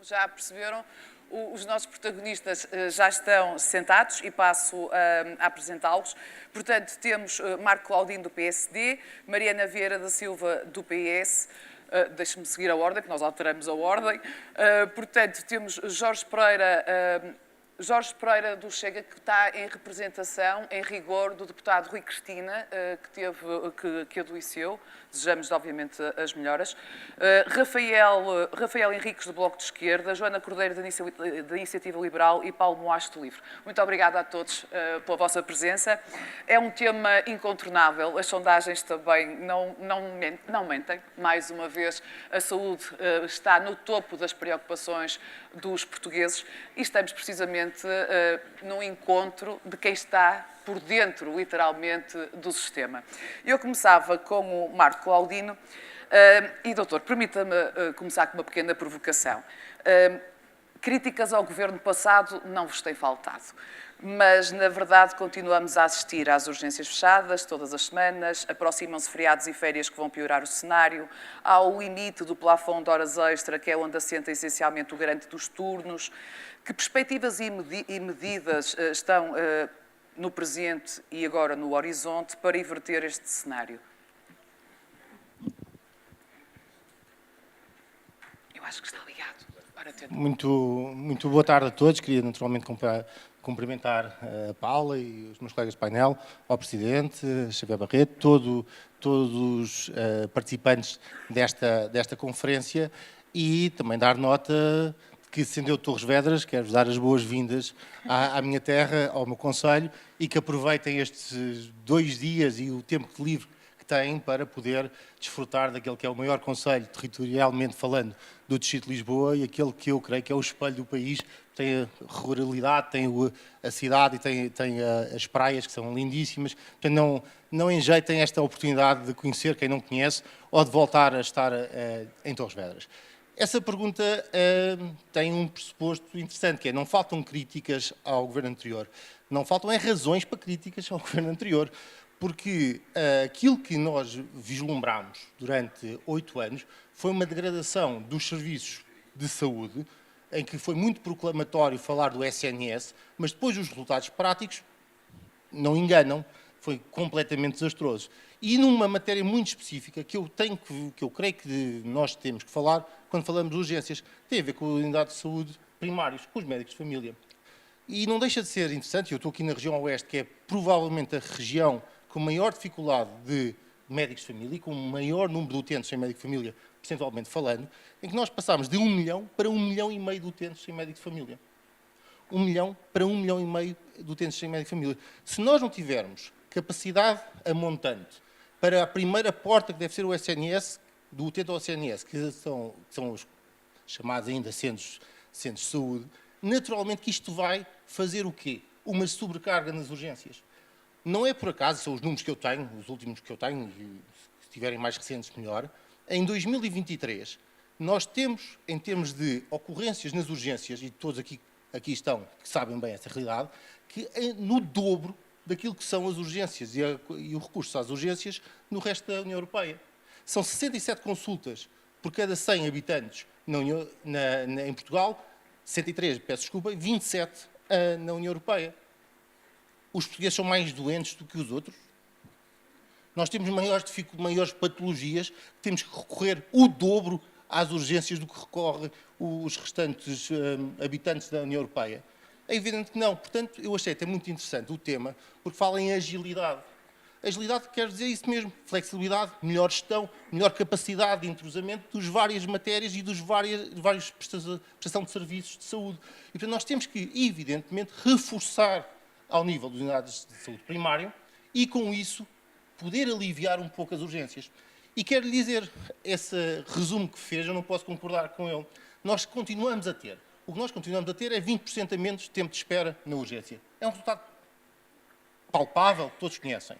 Já perceberam, os nossos protagonistas já estão sentados e passo a apresentá-los. Portanto, temos Marco Claudino, do PSD, Mariana Vieira da Silva, do PS. Deixe-me seguir a ordem, que nós alteramos a ordem. Portanto, temos Jorge Pereira do Chega, que está em representação, em rigor, do deputado Rui Cristina, que adoeceu. Desejamos, obviamente, as melhoras. Rafael Henriques, do Bloco de Esquerda, Joana Cordeiro, da Iniciativa Liberal e Paulo Moasto, do LIVRE. Muito obrigada a todos pela vossa presença. É um tema incontornável. As sondagens também não mentem. Mais uma vez, a saúde está no topo das preocupações dos portugueses e estamos precisamente num encontro de quem está por dentro, literalmente, do sistema. Eu começava com o Marco Claudino e, doutor, permita-me começar com uma pequena provocação. Críticas ao governo passado não vos têm faltado, mas, na verdade, continuamos a assistir às urgências fechadas todas as semanas, aproximam-se feriados e férias que vão piorar o cenário, há o limite do plafond de horas extra, que é onde assenta essencialmente o garante dos turnos. Que perspectivas e medidas estão no presente e agora no horizonte para inverter este cenário? Eu acho que está ligado. Muito boa tarde a todos. Queria naturalmente cumprimentar a Paula e os meus colegas de painel, ao Presidente, Xavier Barreto, todos os participantes desta conferência e também dar nota que, sendo eu de Torres Vedras, quero-vos dar as boas-vindas à minha terra, ao meu concelho, e que aproveitem estes 2 dias e o tempo livre que têm para poder desfrutar daquele que é o maior concelho, territorialmente falando, do Distrito de Lisboa e aquele que eu creio que é o espelho do país. Tem a ruralidade, tem a cidade e tem as praias, que são lindíssimas. Portanto, não enjeitem esta oportunidade de conhecer quem não conhece ou de voltar a estar em Torres Vedras. Essa pergunta tem um pressuposto interessante, que é: não faltam críticas ao governo anterior. Não faltam razões para críticas ao governo anterior, porque aquilo que nós vislumbrámos durante 8 anos foi uma degradação dos serviços de saúde, em que foi muito proclamatório falar do SNS, mas depois os resultados práticos não enganam, foi completamente desastroso. E numa matéria muito específica que eu creio que nós temos que falar quando falamos de urgências, tem a ver com a unidade de saúde primários, com os médicos de família. E não deixa de ser interessante, eu estou aqui na região oeste, que é provavelmente a região com maior dificuldade de médicos de família e com o maior número de utentes sem médico de família, percentualmente falando, em que nós passámos de 1 milhão para 1,5 milhão de utentes sem médico de família. 1 milhão para 1,5 milhão de utentes sem médico de família. Se nós não tivermos capacidade a montante para a primeira porta que deve ser o SNS, do utente ao SNS, que são os chamados ainda centros de saúde, naturalmente que isto vai fazer o quê? Uma sobrecarga nas urgências. Não é por acaso, são os números que eu tenho, os últimos que eu tenho, e se estiverem mais recentes melhor. Em 2023, nós temos, em termos de ocorrências nas urgências, e todos aqui estão, que sabem bem essa realidade, que é no dobro daquilo que são as urgências e o recurso às urgências no resto da União Europeia. São 67 consultas por cada 100 habitantes em Portugal, 63, peço desculpa, 27 na União Europeia. Os portugueses são mais doentes do que os outros? Nós temos maiores patologias, temos que recorrer o dobro às urgências do que recorrem os restantes habitantes da União Europeia. É evidente que não. Portanto, eu achei até muito interessante o tema, porque fala em agilidade. Agilidade quer dizer isso mesmo, flexibilidade, melhor gestão, melhor capacidade de entrosamento das várias matérias e dos vários prestação de serviços de saúde. E, portanto, nós temos que, evidentemente, reforçar ao nível das unidades de saúde primário e, com isso, poder aliviar um pouco as urgências. E quero lhe dizer, esse resumo que fez, eu não posso concordar com ele. Nós continuamos a ter. O que nós continuamos a ter é 20% a menos de tempo de espera na urgência. É um resultado palpável, que todos conhecem.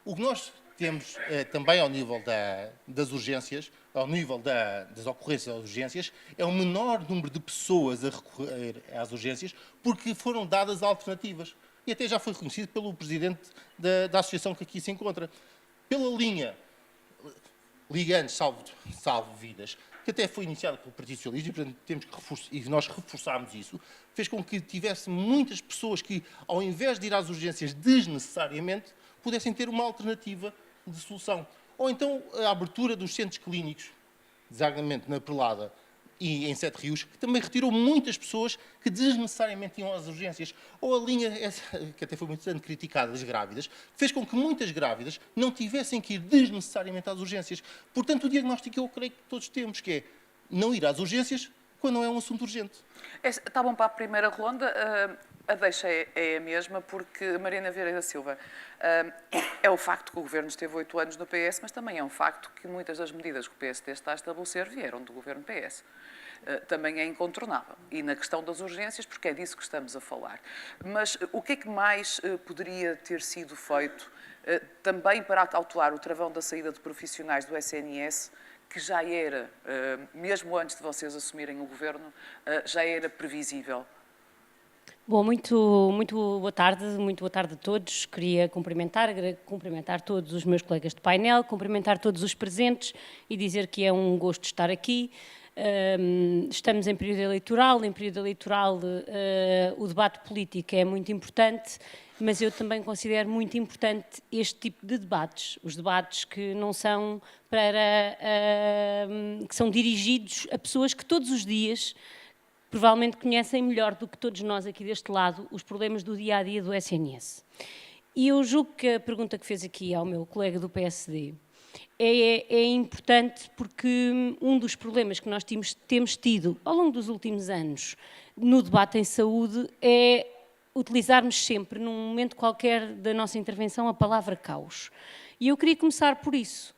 O que nós temos também ao nível das urgências, ao nível das ocorrências das urgências, é um menor número de pessoas a recorrer às urgências porque foram dadas alternativas. E até já foi reconhecido pelo Presidente da associação que aqui se encontra. Pela linha Ligantes Salvo Vidas, que até foi iniciada pelo Partido Socialista, e, portanto, e nós reforçámos isso, fez com que tivesse muitas pessoas que, ao invés de ir às urgências desnecessariamente, pudessem ter uma alternativa de solução. Ou então a abertura dos centros clínicos, designadamente na Perlada e em Sete Rios, que também retirou muitas pessoas que desnecessariamente iam às urgências. Ou a linha, que até foi muito criticada, das grávidas, que fez com que muitas grávidas não tivessem que ir desnecessariamente às urgências. Portanto, o diagnóstico que eu creio que todos temos, que é não ir às urgências quando não é um assunto urgente. Está bom para a primeira ronda. A deixa é a mesma, porque Mariana Vieira da Silva, é o facto que o Governo esteve 8 anos no PS, mas também é um facto que muitas das medidas que o PSD está a estabelecer vieram do Governo PS. Também é incontornável. E na questão das urgências, porque é disso que estamos a falar. Mas o que é que mais poderia ter sido feito também para acautelar o travão da saída de profissionais do SNS, que já era, mesmo antes de vocês assumirem o Governo, já era previsível? Bom, muito boa tarde a todos. Queria cumprimentar todos os meus colegas de painel, cumprimentar todos os presentes e dizer que é um gosto estar aqui. Estamos em período eleitoral, o debate político é muito importante, mas eu também considero muito importante este tipo de debates, os debates que não são que são dirigidos a pessoas que todos os dias provavelmente conhecem melhor do que todos nós aqui deste lado os problemas do dia-a-dia do SNS. E eu julgo que a pergunta que fez aqui ao meu colega do PSD é importante, porque um dos problemas que nós temos tido ao longo dos últimos anos no debate em saúde é utilizarmos sempre, num momento qualquer da nossa intervenção, a palavra caos. E eu queria começar por isso.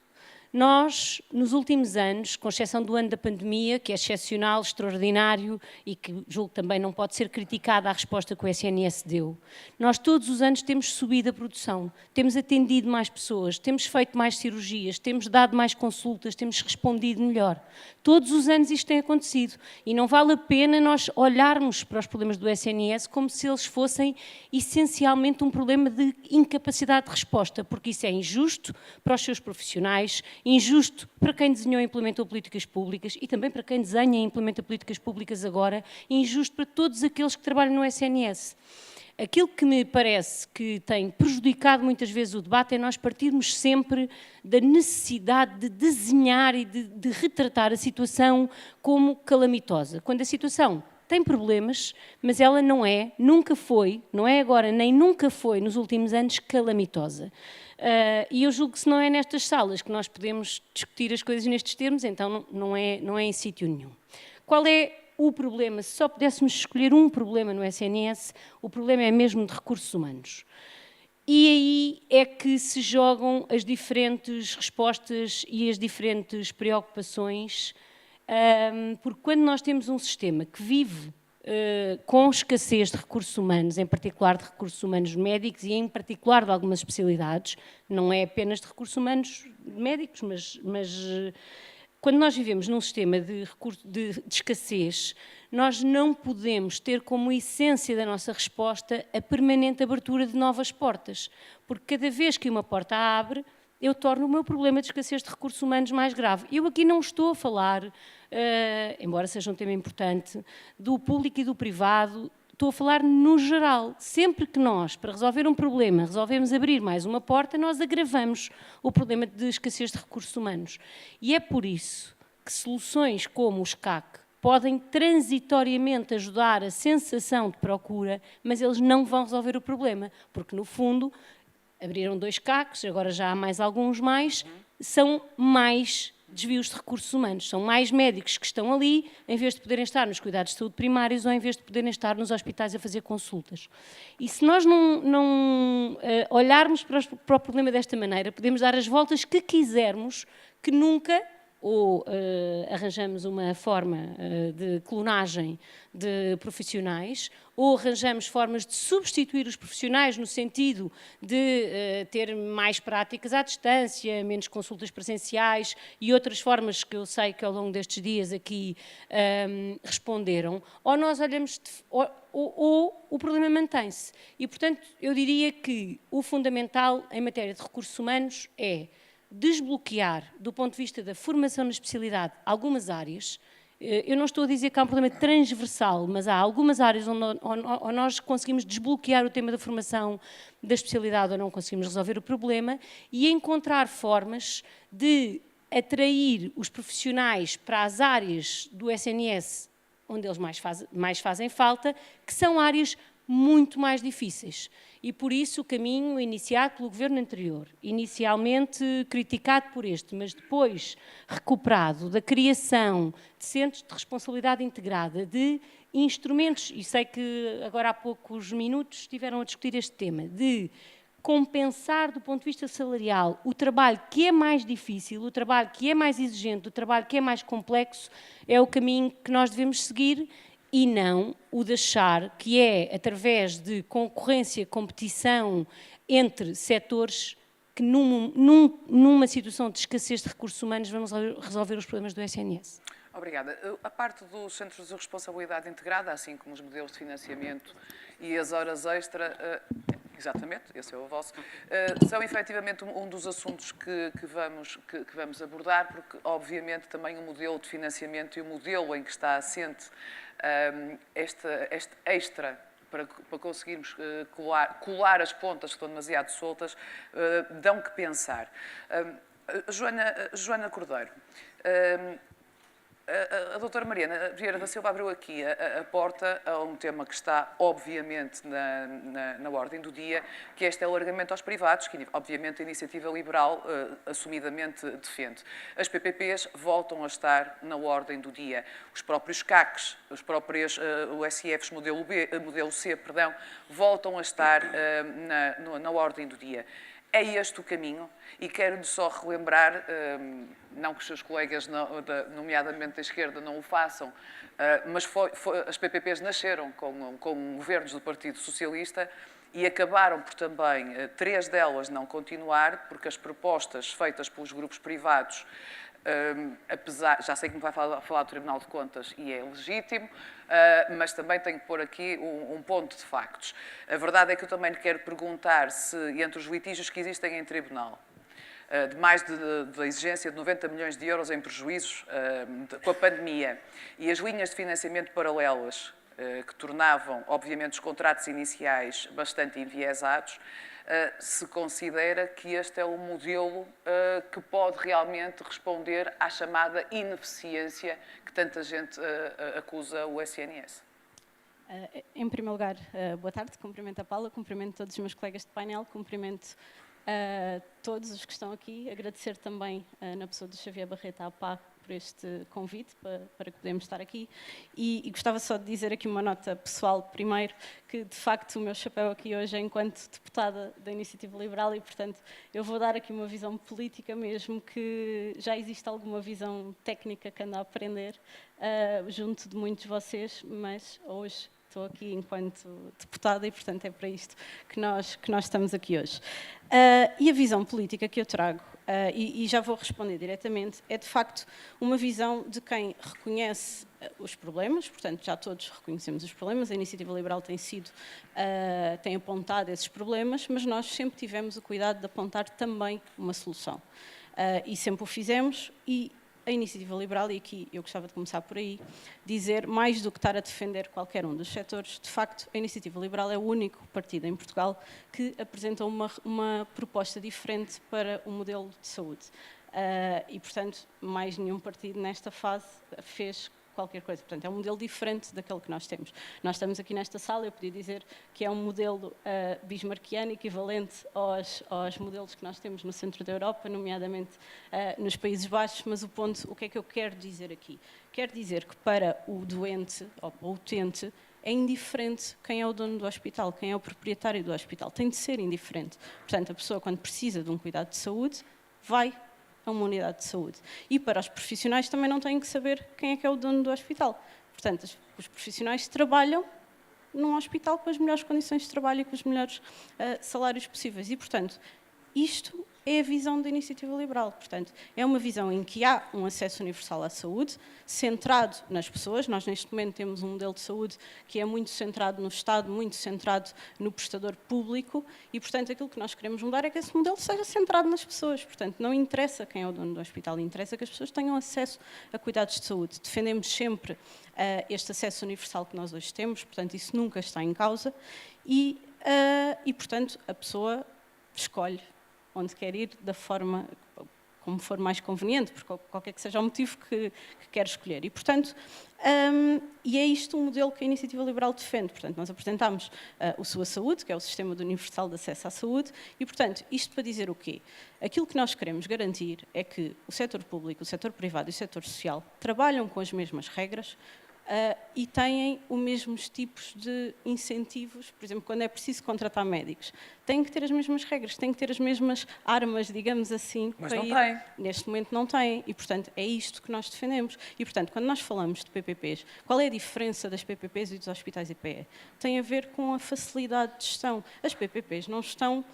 Nós, nos últimos anos, com exceção do ano da pandemia, que é excepcional, extraordinário e que julgo também não pode ser criticada a resposta que o SNS deu, nós todos os anos temos subido a produção, temos atendido mais pessoas, temos feito mais cirurgias, temos dado mais consultas, temos respondido melhor. Todos os anos isto tem acontecido e não vale a pena nós olharmos para os problemas do SNS como se eles fossem essencialmente um problema de incapacidade de resposta, porque isso é injusto para os seus profissionais, injusto para quem desenhou e implementou políticas públicas e também para quem desenha e implementa políticas públicas agora, injusto para todos aqueles que trabalham no SNS. Aquilo que me parece que tem prejudicado muitas vezes o debate é nós partirmos sempre da necessidade de desenhar e de retratar a situação como calamitosa, quando a situação tem problemas, mas ela nunca foi, não é agora, nem nunca foi nos últimos anos calamitosa. E eu julgo que se não é nestas salas que nós podemos discutir as coisas nestes termos, então não é em sítio nenhum. Qual é o problema? Se só pudéssemos escolher um problema no SNS, o problema é mesmo de recursos humanos. E aí é que se jogam as diferentes respostas e as diferentes preocupações, porque quando nós temos um sistema que vive com escassez de recursos humanos, em particular de recursos humanos médicos e em particular de algumas especialidades, não é apenas de recursos humanos médicos, mas quando nós vivemos num sistema de escassez, nós não podemos ter como essência da nossa resposta a permanente abertura de novas portas, porque cada vez que uma porta abre, eu torno o meu problema de escassez de recursos humanos mais grave. Eu aqui não estou a falar, embora seja um tema importante, do público e do privado, estou a falar no geral. Sempre que nós, para resolver um problema, resolvemos abrir mais uma porta, nós agravamos o problema de escassez de recursos humanos. E é por isso que soluções como o SCAC podem transitoriamente ajudar a sensação de procura, mas eles não vão resolver o problema, porque no fundo abriram 2 CACs, agora já há mais alguns mais, são mais desvios de recursos humanos, são mais médicos que estão ali, em vez de poderem estar nos cuidados de saúde primários ou em vez de poderem estar nos hospitais a fazer consultas. E se nós não olharmos para o problema desta maneira, podemos dar as voltas que quisermos, que nunca ou arranjamos uma forma de clonagem de profissionais, ou arranjamos formas de substituir os profissionais no sentido de ter mais práticas à distância, menos consultas presenciais e outras formas que eu sei que ao longo destes dias aqui responderam, ou nós olhamos, ou o problema mantém-se. E, portanto, eu diria que o fundamental em matéria de recursos humanos é desbloquear, do ponto de vista da formação na especialidade, algumas áreas. Eu não estou a dizer que há um problema transversal, mas há algumas áreas onde nós conseguimos desbloquear o tema da formação da especialidade ou não conseguimos resolver o problema e encontrar formas de atrair os profissionais para as áreas do SNS onde eles mais fazem falta, que são áreas muito mais difíceis. E por isso o caminho iniciado pelo governo anterior, inicialmente criticado por este, mas depois recuperado, da criação de centros de responsabilidade integrada, de instrumentos, e sei que agora há poucos minutos estiveram a discutir este tema, de compensar do ponto de vista salarial o trabalho que é mais difícil, o trabalho que é mais exigente, o trabalho que é mais complexo, é o caminho que nós devemos seguir e não o de achar que é através de concorrência, competição entre setores que numa situação de escassez de recursos humanos vamos resolver os problemas do SNS. Obrigada. A parte dos centros de responsabilidade integrada, assim como os modelos de financiamento e as horas extra, exatamente, esse é o vosso, são efetivamente um dos assuntos que vamos abordar, porque obviamente também o modelo de financiamento e o modelo em que está assente este extra para conseguirmos colar as pontas que estão demasiado soltas, dão que pensar. Joana Cordeiro, a doutora Mariana Vieira da Silva abriu aqui a porta a um tema que está, obviamente, na ordem do dia, que este é o alargamento aos privados, que, obviamente, a Iniciativa Liberal assumidamente defende. As PPPs voltam a estar na ordem do dia. Os próprios CACs, os próprios USIFs modelo C, voltam a estar na ordem do dia. É este o caminho e quero-lhe só relembrar, não que os seus colegas, nomeadamente da esquerda, não o façam, mas as PPPs nasceram com governos do Partido Socialista e acabaram por também, 3 delas, não continuar, porque as propostas feitas pelos grupos privados, já sei que me vai falar do Tribunal de Contas e é legítimo, mas também tenho que pôr aqui um ponto de factos. A verdade é que eu também lhe quero perguntar se, entre os litígios que existem em tribunal, de mais de exigência de 90 milhões de euros em prejuízos com a pandemia e as linhas de financiamento paralelas, que tornavam, obviamente, os contratos iniciais bastante enviesados, se considera que este é o modelo que pode realmente responder à chamada ineficiência que tanta gente acusa o SNS. Em primeiro lugar, boa tarde, cumprimento a Paula, cumprimento todos os meus colegas de painel, cumprimento todos os que estão aqui, agradecer também na pessoa do Xavier Barreto à PA por este convite para que podemos estar aqui e gostava só de dizer aqui uma nota pessoal primeiro, que de facto o meu chapéu aqui hoje é enquanto deputada da Iniciativa Liberal e portanto eu vou dar aqui uma visão política mesmo, que já existe alguma visão técnica que ando a aprender junto de muitos de vocês, mas hoje estou aqui enquanto deputada e, portanto, é para isto que nós estamos aqui hoje. E a visão política que eu trago, e já vou responder diretamente, é de facto uma visão de quem reconhece os problemas, portanto, já todos reconhecemos os problemas, a Iniciativa Liberal tem apontado esses problemas, mas nós sempre tivemos o cuidado de apontar também uma solução. E sempre o fizemos e a Iniciativa Liberal, e aqui eu gostava de começar por aí, dizer, mais do que estar a defender qualquer um dos setores, de facto, a Iniciativa Liberal é o único partido em Portugal que apresentou uma proposta diferente para o modelo de saúde. E, portanto, mais nenhum partido nesta fase fez qualquer coisa. Portanto, é um modelo diferente daquele que nós temos. Nós estamos aqui nesta sala, eu podia dizer que é um modelo bismarckiano, equivalente aos modelos que nós temos no centro da Europa, nomeadamente nos Países Baixos, mas o que é que eu quero dizer aqui? Quero dizer que para o doente, ou para o utente, é indiferente quem é o dono do hospital, quem é o proprietário do hospital. Tem de ser indiferente. Portanto, a pessoa, quando precisa de um cuidado de saúde, vai a uma unidade de saúde. E para os profissionais também não têm que saber quem é o dono do hospital. Portanto, os profissionais trabalham num hospital com as melhores condições de trabalho e com os melhores salários possíveis. E, portanto, isto é a visão da Iniciativa Liberal. Portanto, é uma visão em que há um acesso universal à saúde, centrado nas pessoas. Nós, neste momento, temos um modelo de saúde que é muito centrado no Estado, muito centrado no prestador público e, portanto, aquilo que nós queremos mudar é que esse modelo seja centrado nas pessoas. Portanto, não interessa quem é o dono do hospital, interessa que as pessoas tenham acesso a cuidados de saúde. Defendemos sempre este acesso universal que nós hoje temos, portanto, isso nunca está em causa e portanto, a pessoa escolhe onde quer ir, da forma como for mais conveniente, por qualquer que seja o motivo que quer escolher. E, portanto, e é isto o modelo que a Iniciativa Liberal defende. Portanto, nós apresentámos o Sua Saúde, que é o Sistema Universal de Acesso à Saúde, e, portanto, isto para dizer o quê? Aquilo que nós queremos garantir é que o setor público, o setor privado e o setor social trabalham com as mesmas regras, e têm os mesmos tipos de incentivos, por exemplo, quando é preciso contratar médicos. Têm que ter as mesmas regras, têm que ter as mesmas armas, digamos assim. Mas não têm. Neste momento não têm, e portanto é isto que nós defendemos. E portanto, quando nós falamos de PPPs, qual é a diferença das PPPs e dos hospitais IPE? Tem a ver com a facilidade de gestão. As PPPs não estão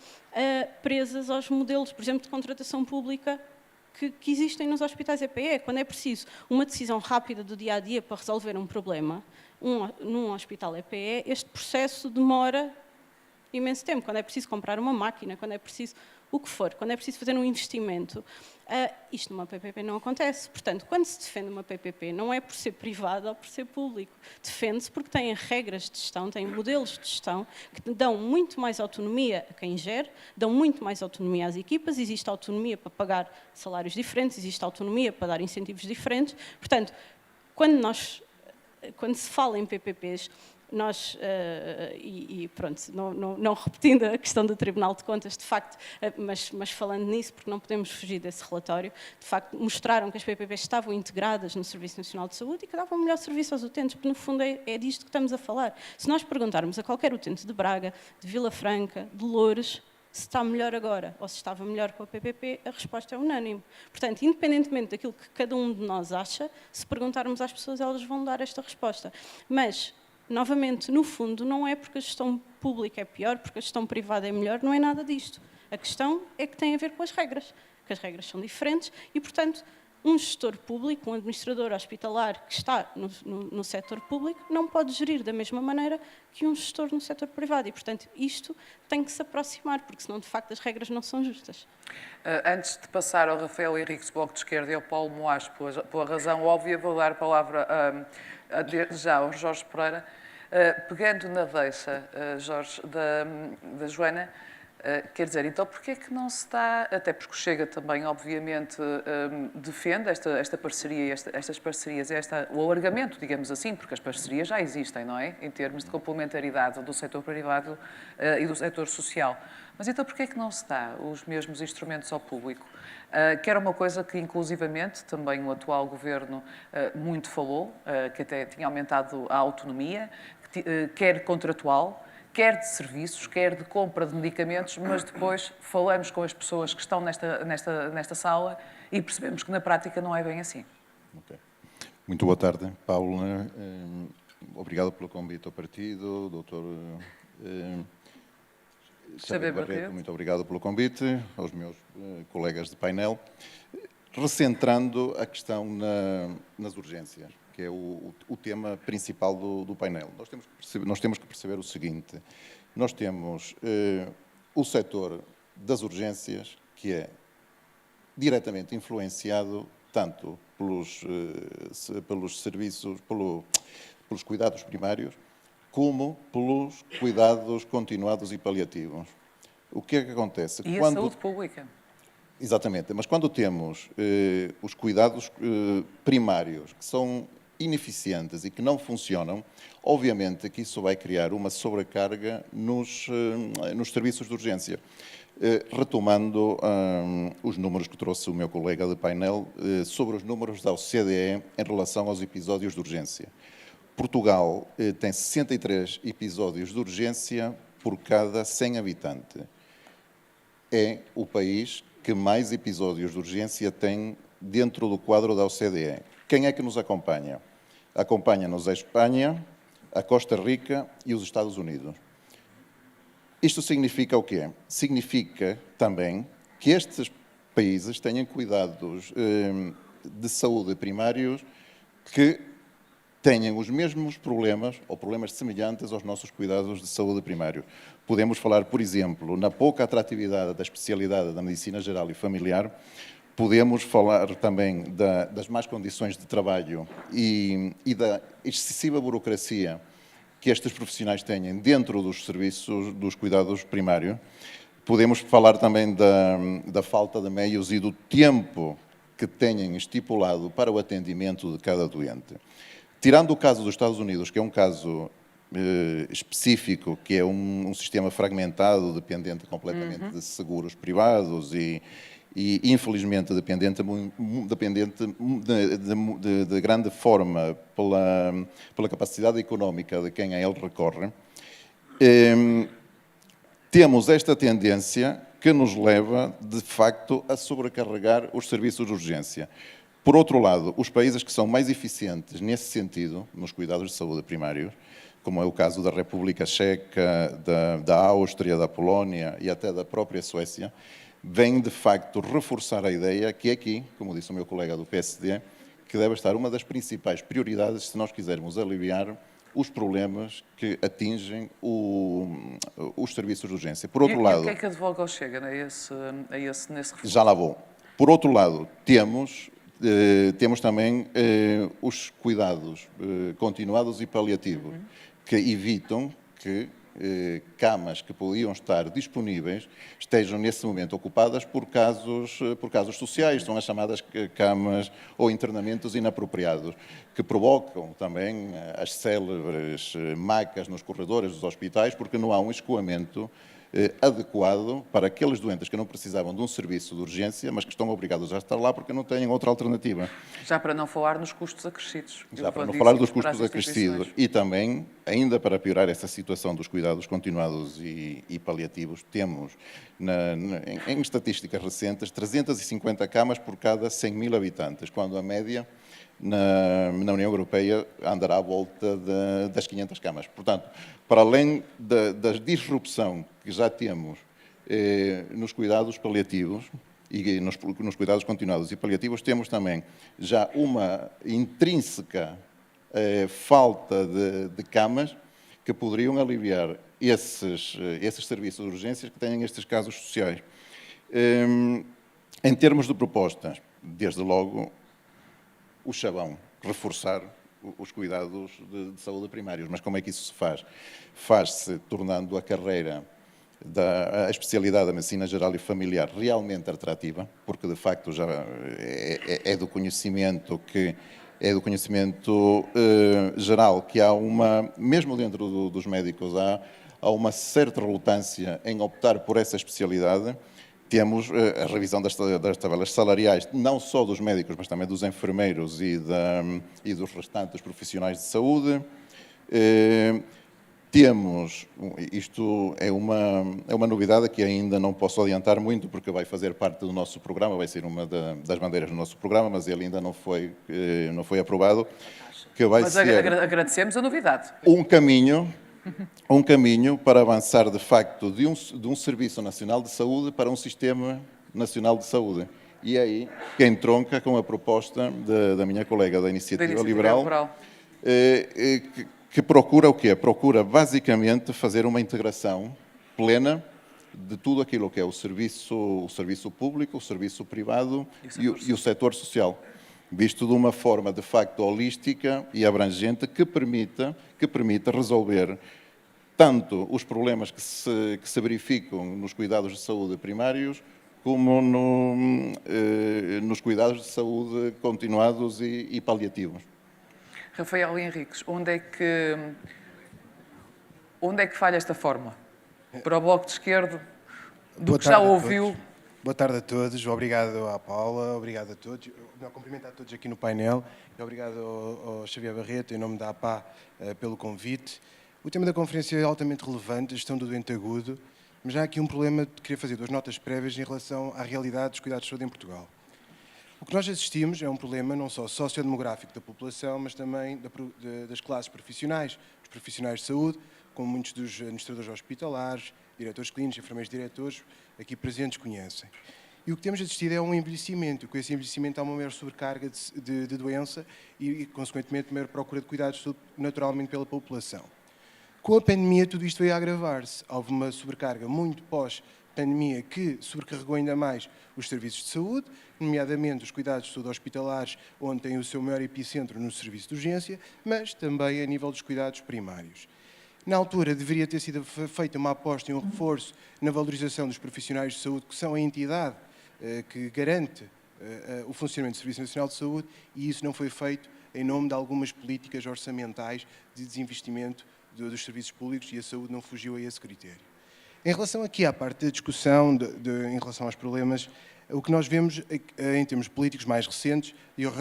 presas aos modelos, por exemplo, de contratação pública que existem nos hospitais EPE. Quando é preciso uma decisão rápida do dia-a-dia para resolver um problema, num hospital EPE, este processo demora imenso tempo. Quando é preciso comprar uma máquina, quando é preciso o que for, quando é preciso fazer um investimento, isto numa PPP não acontece. Portanto, quando se defende uma PPP, não é por ser privada ou por ser público. Defende-se porque tem regras de gestão, tem modelos de gestão que dão muito mais autonomia a quem gere, dão muito mais autonomia às equipas, existe autonomia para pagar salários diferentes, existe autonomia para dar incentivos diferentes. Portanto, quando se fala em PPPs, nós, pronto, não repetindo a questão do Tribunal de Contas, de facto, mas falando nisso, porque não podemos fugir desse relatório, de facto, mostraram que as PPPs estavam integradas no Serviço Nacional de Saúde e que davam um melhor serviço aos utentes, porque no fundo é disto que estamos a falar. Se nós perguntarmos a qualquer utente de Braga, de Vila Franca, de Loures, se está melhor agora ou se estava melhor com a PPP, a resposta é unânime. Portanto, independentemente daquilo que cada um de nós acha, se perguntarmos às pessoas, elas vão dar esta resposta. Mas novamente, no fundo, não é porque a gestão pública é pior, porque a gestão privada é melhor, não é nada disto. A questão é que tem a ver com as regras, que as regras são diferentes e, portanto, um gestor público, um administrador hospitalar que está no setor público, não pode gerir da mesma maneira que um gestor no setor privado. E, portanto, isto tem que se aproximar, porque senão, de facto, as regras não são justas. Antes de passar ao Rafael Henriques, Bloco de Esquerda, e ao Paulo Moás, pela razão óbvia, vou dar a palavra já ao Jorge Pereira. Pegando na deixa, Jorge, da Joana, quer dizer, então porquê é que não se está, até porque o Chega também, obviamente, defende esta parceria, estas parcerias, o alargamento, digamos assim, porque as parcerias já existem, não é? Em termos de complementaridade do setor privado e do setor social. Mas então porquê é que não se dá os mesmos instrumentos ao público? Que era uma coisa que, inclusivamente, também o atual governo muito falou, que até tinha aumentado a autonomia, quer contratual, quer de serviços, quer de compra de medicamentos, mas depois falamos com as pessoas que estão nesta sala e percebemos que na prática não é bem assim. Okay. Muito boa tarde, Paulo. Obrigado pelo convite ao partido, doutor Xavier Barreto, muito obrigado pelo convite, aos meus colegas de painel. Recentrando a questão nas urgências, que é o tema principal do painel. Nós temos que perceber o seguinte, nós temos o setor das urgências, que é diretamente influenciado tanto pelos serviços, pelos cuidados primários, como pelos cuidados continuados e paliativos. O que é que acontece? E a saúde pública? Exatamente, mas quando temos os cuidados primários que são ineficientes e que não funcionam, obviamente que isso vai criar uma sobrecarga nos serviços de urgência. Retomando os números que trouxe o meu colega de painel sobre os números da OCDE em relação aos episódios de urgência. Portugal tem 63 episódios de urgência por cada 100 habitantes. É o país que mais episódios de urgência tem dentro do quadro da OCDE. Quem é que nos acompanha? Acompanha-nos a Espanha, a Costa Rica e os Estados Unidos. Isto significa o quê? Significa também que estes países tenham cuidados de saúde primários que tenham os mesmos problemas ou problemas semelhantes aos nossos cuidados de saúde primário. Podemos falar, por exemplo, na pouca atratividade da especialidade da medicina geral e familiar, podemos falar também das más condições de trabalho e da excessiva burocracia que estes profissionais têm dentro dos serviços dos cuidados primários. Podemos falar também da falta de meios e do tempo que têm estipulado para o atendimento de cada doente. Tirando o caso dos Estados Unidos, que é um caso específico, que é um sistema fragmentado, dependente completamente de seguros privados e infelizmente dependente de grande forma pela capacidade económica de quem a ele recorre, temos esta tendência que nos leva, de facto, a sobrecarregar os serviços de urgência. Por outro lado, os países que são mais eficientes nesse sentido, nos cuidados de saúde primários, como é o caso da República Checa, da Áustria, da Polónia e até da própria Suécia, vêm, de facto, reforçar a ideia que aqui, como disse o meu colega do PSD, que deve estar uma das principais prioridades se nós quisermos aliviar os problemas que atingem os serviços de urgência. Por outro lado, o que é que advoga ou chega nesse reforço? já lá vou. Por outro lado, temos também os cuidados continuados e paliativos, que evitam que camas que podiam estar disponíveis estejam nesse momento ocupadas por casos sociais, são as chamadas camas ou internamentos inapropriados, que provocam também as célebres macas nos corredores dos hospitais, porque não há um escoamento adequado para aqueles doentes que não precisavam de um serviço de urgência, mas que estão obrigados a estar lá porque não têm outra alternativa. Já para não falar nos custos acrescidos. Já para não falar dos custos acrescidos. E também, ainda para piorar essa situação dos cuidados continuados e paliativos, temos, em estatísticas recentes, 350 camas por cada 100 mil habitantes, quando a média na União Europeia andará à volta das 500 camas. Portanto, para além da disrupção que já temos nos cuidados paliativos e nos cuidados continuados e paliativos, temos também já uma intrínseca falta de camas que poderiam aliviar esses serviços de urgências que têm estes casos sociais. Em termos de propostas, desde logo, o chavão, reforçar os cuidados de saúde primários. Mas como é que isso se faz? Faz-se tornando a carreira a especialidade da medicina geral e familiar realmente atrativa, porque de facto já é do conhecimento geral que há mesmo dentro dos médicos, há uma certa relutância em optar por essa especialidade. Temos a revisão das tabelas salariais, não só dos médicos, mas também dos enfermeiros e dos restantes profissionais de saúde. Temos, isto é uma novidade que ainda não posso adiantar muito, porque vai fazer parte do nosso programa, vai ser uma das bandeiras do nosso programa, mas ele ainda não foi aprovado, que vai ser... agradecemos a novidade. Um caminho para avançar, de facto, de um Serviço Nacional de Saúde para um Sistema Nacional de Saúde. E aí, que entronca com a proposta da minha colega da Iniciativa Liberal, que procura o quê? Procura, basicamente, fazer uma integração plena de tudo aquilo que é o serviço público, o serviço privado e o setor social, visto de uma forma, de facto, holística e abrangente que permita resolver tanto os problemas que se verificam nos cuidados de saúde primários, como nos cuidados de saúde continuados e paliativos. Rafael Henriques, onde é que falha esta fórmula? Para o Bloco de Esquerda, do que já ouviu... Boa tarde a todos, obrigado à Paula, obrigado a todos, cumprimento a todos aqui no painel e obrigado ao Xavier Barreto, em nome da APA, pelo convite. O tema da conferência é altamente relevante, a gestão do doente agudo, mas já há aqui um problema de querer fazer 2 notas prévias em relação à realidade dos cuidados de saúde em Portugal. O que nós assistimos é um problema não só sociodemográfico da população, mas também das classes profissionais, os profissionais de saúde, como muitos dos administradores hospitalares, diretores clínicos, enfermeiros diretores, aqui presentes conhecem. E o que temos assistido é um envelhecimento. Com esse envelhecimento há uma maior sobrecarga de doença e, consequentemente, maior procura de cuidados naturalmente pela população. Com a pandemia, tudo isto veio a agravar-se. Houve uma sobrecarga muito pós-pandemia que sobrecarregou ainda mais os serviços de saúde, nomeadamente os cuidados de saúde hospitalares, onde tem o seu maior epicentro no serviço de urgência, mas também a nível dos cuidados primários. Na altura, deveria ter sido feita uma aposta e um reforço na valorização dos profissionais de saúde, que são a entidade que garante o funcionamento do Serviço Nacional de Saúde, e isso não foi feito em nome de algumas políticas orçamentais de desinvestimento dos serviços públicos, e a saúde não fugiu a esse critério. Em relação aqui à parte da discussão, em relação aos problemas, o que nós vemos em termos políticos mais recentes,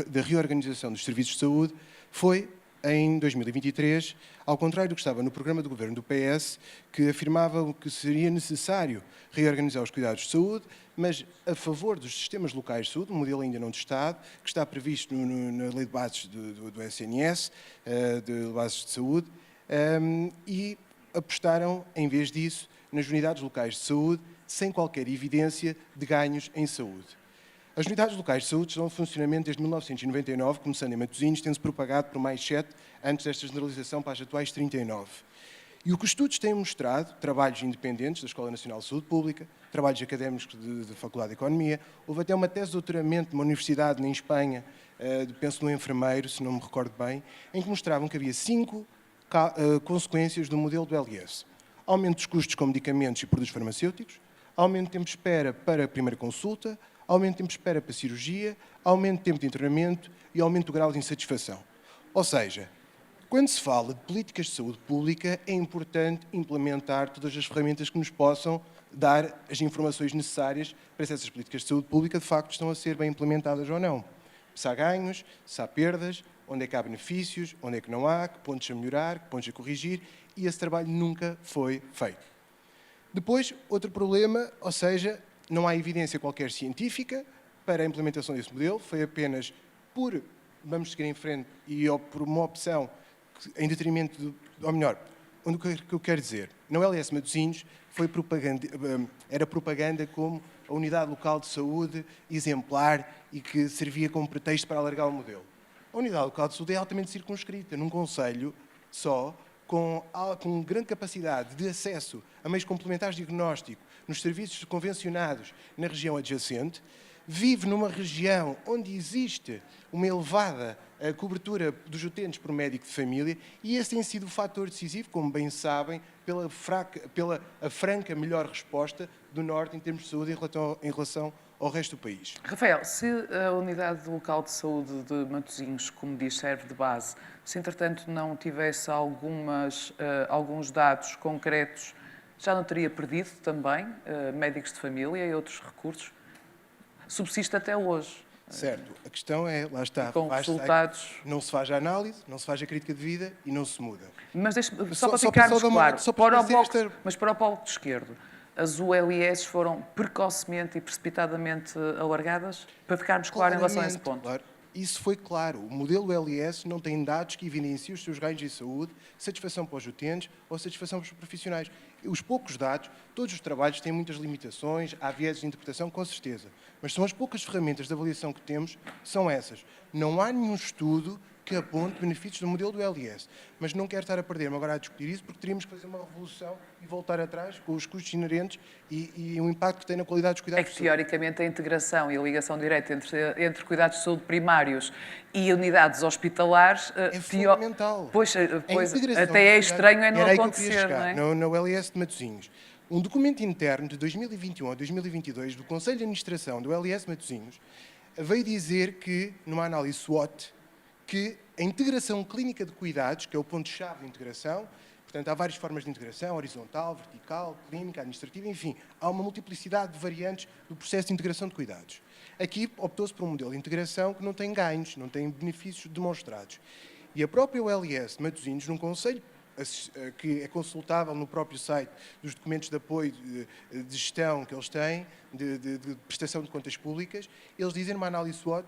da reorganização dos serviços de saúde, foi em 2023, ao contrário do que estava no programa do governo do PS, que afirmava que seria necessário reorganizar os cuidados de saúde, mas a favor dos sistemas locais de saúde, um modelo ainda não testado, que está previsto na lei de bases do SNS, de bases de saúde, e apostaram, em vez disso, nas unidades locais de saúde, sem qualquer evidência de ganhos em saúde. As unidades locais de saúde estão em funcionamento desde 1999, começando em Matosinhos, tendo-se propagado por mais 7, antes desta generalização para as atuais 39. E o que os estudos têm mostrado, trabalhos independentes da Escola Nacional de Saúde Pública, trabalhos académicos de Faculdade de Economia, houve até uma tese de doutoramento de uma universidade em Espanha, penso no enfermeiro, se não me recordo bem, em que mostravam que havia 5 consequências do modelo do LS. Aumento dos custos com medicamentos e produtos farmacêuticos, aumento de tempo de espera para a primeira consulta, aumento de tempo de espera para cirurgia, aumento de tempo de internamento e aumento do grau de insatisfação. Ou seja, quando se fala de políticas de saúde pública, é importante implementar todas as ferramentas que nos possam dar as informações necessárias para se essas políticas de saúde pública de facto estão a ser bem implementadas ou não. Se há ganhos, se há perdas, onde é que há benefícios, onde é que não há, que pontos a melhorar, que pontos a corrigir, e esse trabalho nunca foi feito. Depois, outro problema, ou seja, não há evidência qualquer científica para a implementação desse modelo, foi apenas por vamos seguir em frente e por uma opção em detrimento, ou melhor, o que eu quero dizer, na LS Matosinhos era propaganda como a unidade local de saúde exemplar e que servia como pretexto para alargar o modelo. A unidade local de saúde é altamente circunscrita, num concelho só, com grande capacidade de acesso a meios complementares de diagnóstico nos serviços convencionados na região adjacente, vive numa região onde existe uma elevada cobertura dos utentes por médico de família, e esse tem sido o fator decisivo, como bem sabem, pela franca melhor resposta do Norte em termos de saúde em relação ao resto do país. Rafael, se a unidade local de saúde de Matosinhos, como diz, serve de base, se entretanto não tivesse alguns dados concretos, já não teria perdido também médicos de família e outros recursos? Subsiste até hoje. Certo. A questão é, lá está, com resultados... não se faz a análise, não se faz a crítica de vida e não se muda. Mas só para ficarmos claro, mas para o Bloco de Esquerdo, as ULIS foram precocemente e precipitadamente alargadas? Para ficarmos claros em relação a esse ponto. Claro. Isso foi claro. O modelo LS não tem dados que evidenciem os seus ganhos de saúde, satisfação para os utentes ou satisfação para os profissionais. Os poucos dados, todos os trabalhos têm muitas limitações, há viés de interpretação, com certeza. Mas são as poucas ferramentas de avaliação que temos, são essas. Não há nenhum estudo que aponte benefícios do modelo do LS. Mas não quero estar a perder-me agora a discutir isso, porque teríamos que fazer uma revolução e voltar atrás com os custos inerentes e o impacto que tem na qualidade dos cuidados de saúde. É que, teoricamente, a integração e a ligação direta entre cuidados de saúde primários e unidades hospitalares... É fundamental. Pois até é estranho não acontecer, não é? No LS de Matosinhos. Um documento interno de 2021 a 2022 do Conselho de Administração do LS Matosinhos veio dizer que, numa análise SWOT, que a integração clínica de cuidados, que é o ponto-chave de integração, portanto, há várias formas de integração, horizontal, vertical, clínica, administrativa, enfim, há uma multiplicidade de variantes do processo de integração de cuidados. Aqui optou-se por um modelo de integração que não tem ganhos, não tem benefícios demonstrados. E a própria OLS de Matosinhos, num conselho que é consultável no próprio site dos documentos de apoio de gestão que eles têm, de prestação de contas públicas, eles dizem numa análise SWOT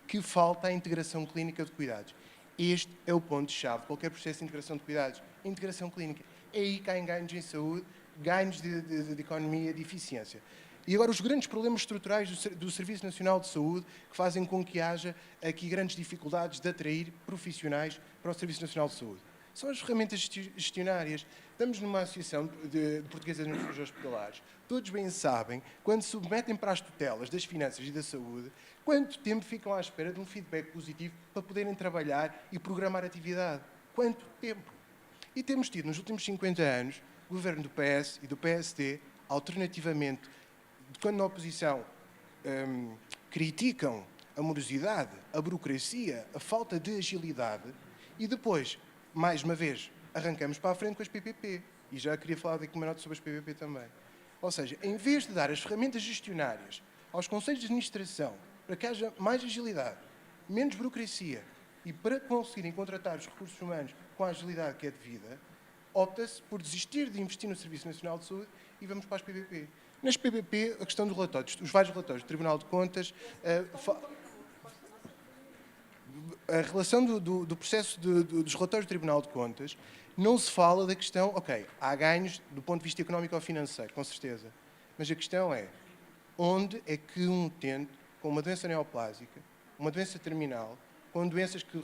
que falta a integração clínica de cuidados. Este é o ponto-chave de qualquer processo de integração de cuidados. A integração clínica. É aí que há ganhos em saúde, ganhos de economia, de eficiência. E agora, os grandes problemas estruturais do Serviço Nacional de Saúde que fazem com que haja aqui grandes dificuldades de atrair profissionais para o Serviço Nacional de Saúde. São as ferramentas gestionárias. Estamos numa associação de portuguesas administradores hospitalares. Todos bem sabem, quando se submetem para as tutelas das finanças e da saúde, quanto tempo ficam à espera de um feedback positivo para poderem trabalhar e programar atividade. Quanto tempo? E temos tido, nos últimos 50 anos, o governo do PS e do PSD, alternativamente, quando na oposição criticam a morosidade, a burocracia, a falta de agilidade, e depois, mais uma vez, arrancamos para a frente com as PPP. E já queria falar daqui uma nota sobre as PPP também. Ou seja, em vez de dar as ferramentas gestionárias aos conselhos de administração para que haja mais agilidade, menos burocracia e para conseguirem contratar os recursos humanos com a agilidade que é devida, opta-se por desistir de investir no Serviço Nacional de Saúde e vamos para as PPP. Nas PPP, a questão dos relatórios, os vários relatórios do Tribunal de Contas, a relação do processo dos relatórios do Tribunal de Contas, não se fala da questão, ok, há ganhos do ponto de vista económico ou financeiro, com certeza, mas a questão é, onde é que um utente com uma doença neoplásica, uma doença terminal, com doenças que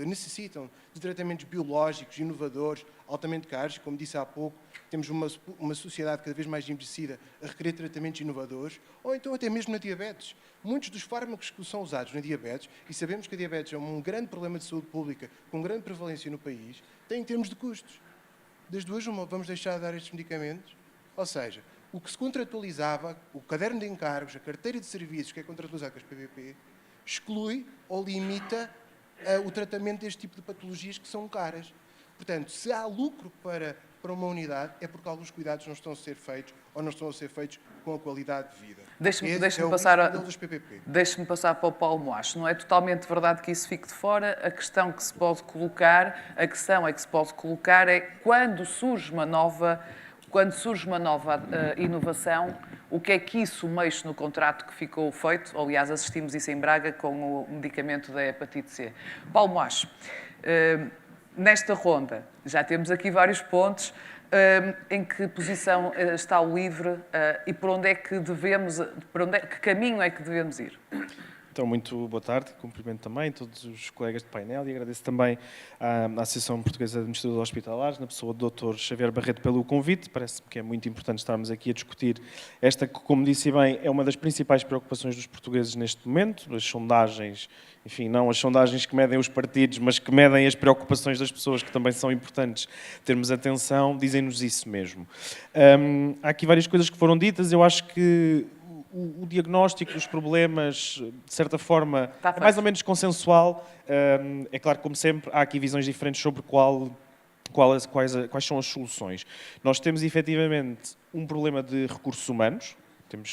necessitam de tratamentos biológicos, inovadores, altamente caros, como disse há pouco, temos uma sociedade cada vez mais envelhecida a requerer tratamentos inovadores, ou então até mesmo na diabetes. Muitos dos fármacos que são usados na diabetes, e sabemos que a diabetes é um grande problema de saúde pública, com grande prevalência no país, têm em termos de custos. Das duas, uma, vamos deixar de dar estes medicamentos? Ou seja, o que se contratualizava, o caderno de encargos, a carteira de serviços que é contratualizado com as PPP, exclui ou limita o tratamento deste tipo de patologias que são caras. Portanto, se há lucro para uma unidade, é porque alguns cuidados não estão a ser feitos ou não estão a ser feitos com a qualidade de vida. Deixe-me passar para o Paulo Moacho. Não é totalmente verdade que isso fique de fora. A questão que se pode colocar, é quando surge uma nova inovação, o que é que isso mexe no contrato que ficou feito? Aliás, assistimos isso em Braga com o medicamento da hepatite C. Paulo Moacho, nesta ronda, já temos aqui vários pontos. Em que posição está o LIVRE e que caminho é que devemos ir? Então, muito boa tarde, cumprimento também todos os colegas de painel e agradeço também à Associação Portuguesa de Administradores Hospitalares, na pessoa do Dr. Xavier Barreto, pelo convite. Parece-me que é muito importante estarmos aqui a discutir esta que, como disse bem, é uma das principais preocupações dos portugueses neste momento. As sondagens, enfim, não as sondagens que medem os partidos, mas que medem as preocupações das pessoas, que também são importantes termos atenção, dizem-nos isso mesmo. Há aqui várias coisas que foram ditas, eu acho que o diagnóstico dos problemas, de certa forma, é mais ou menos consensual. É claro que, como sempre, há aqui visões diferentes sobre quais são as soluções. Nós temos, efetivamente, um problema de recursos humanos.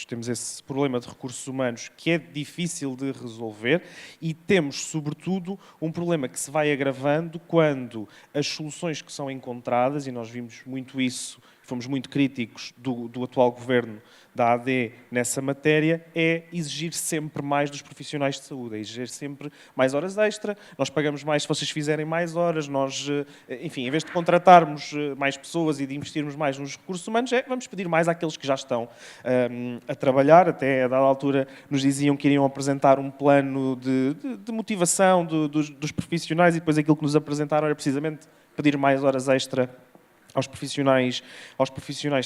Temos esse problema de recursos humanos que é difícil de resolver e temos, sobretudo, um problema que se vai agravando quando as soluções que são encontradas, e nós vimos muito isso, fomos muito críticos do atual governo da AD nessa matéria, é exigir sempre mais dos profissionais de saúde, é exigir sempre mais horas extra, nós pagamos mais se vocês fizerem mais horas, nós, enfim, em vez de contratarmos mais pessoas e de investirmos mais nos recursos humanos, vamos pedir mais àqueles que já estão a trabalhar. Até a dada altura nos diziam que iriam apresentar um plano de motivação dos profissionais e depois aquilo que nos apresentaram era precisamente pedir mais horas extra aos profissionais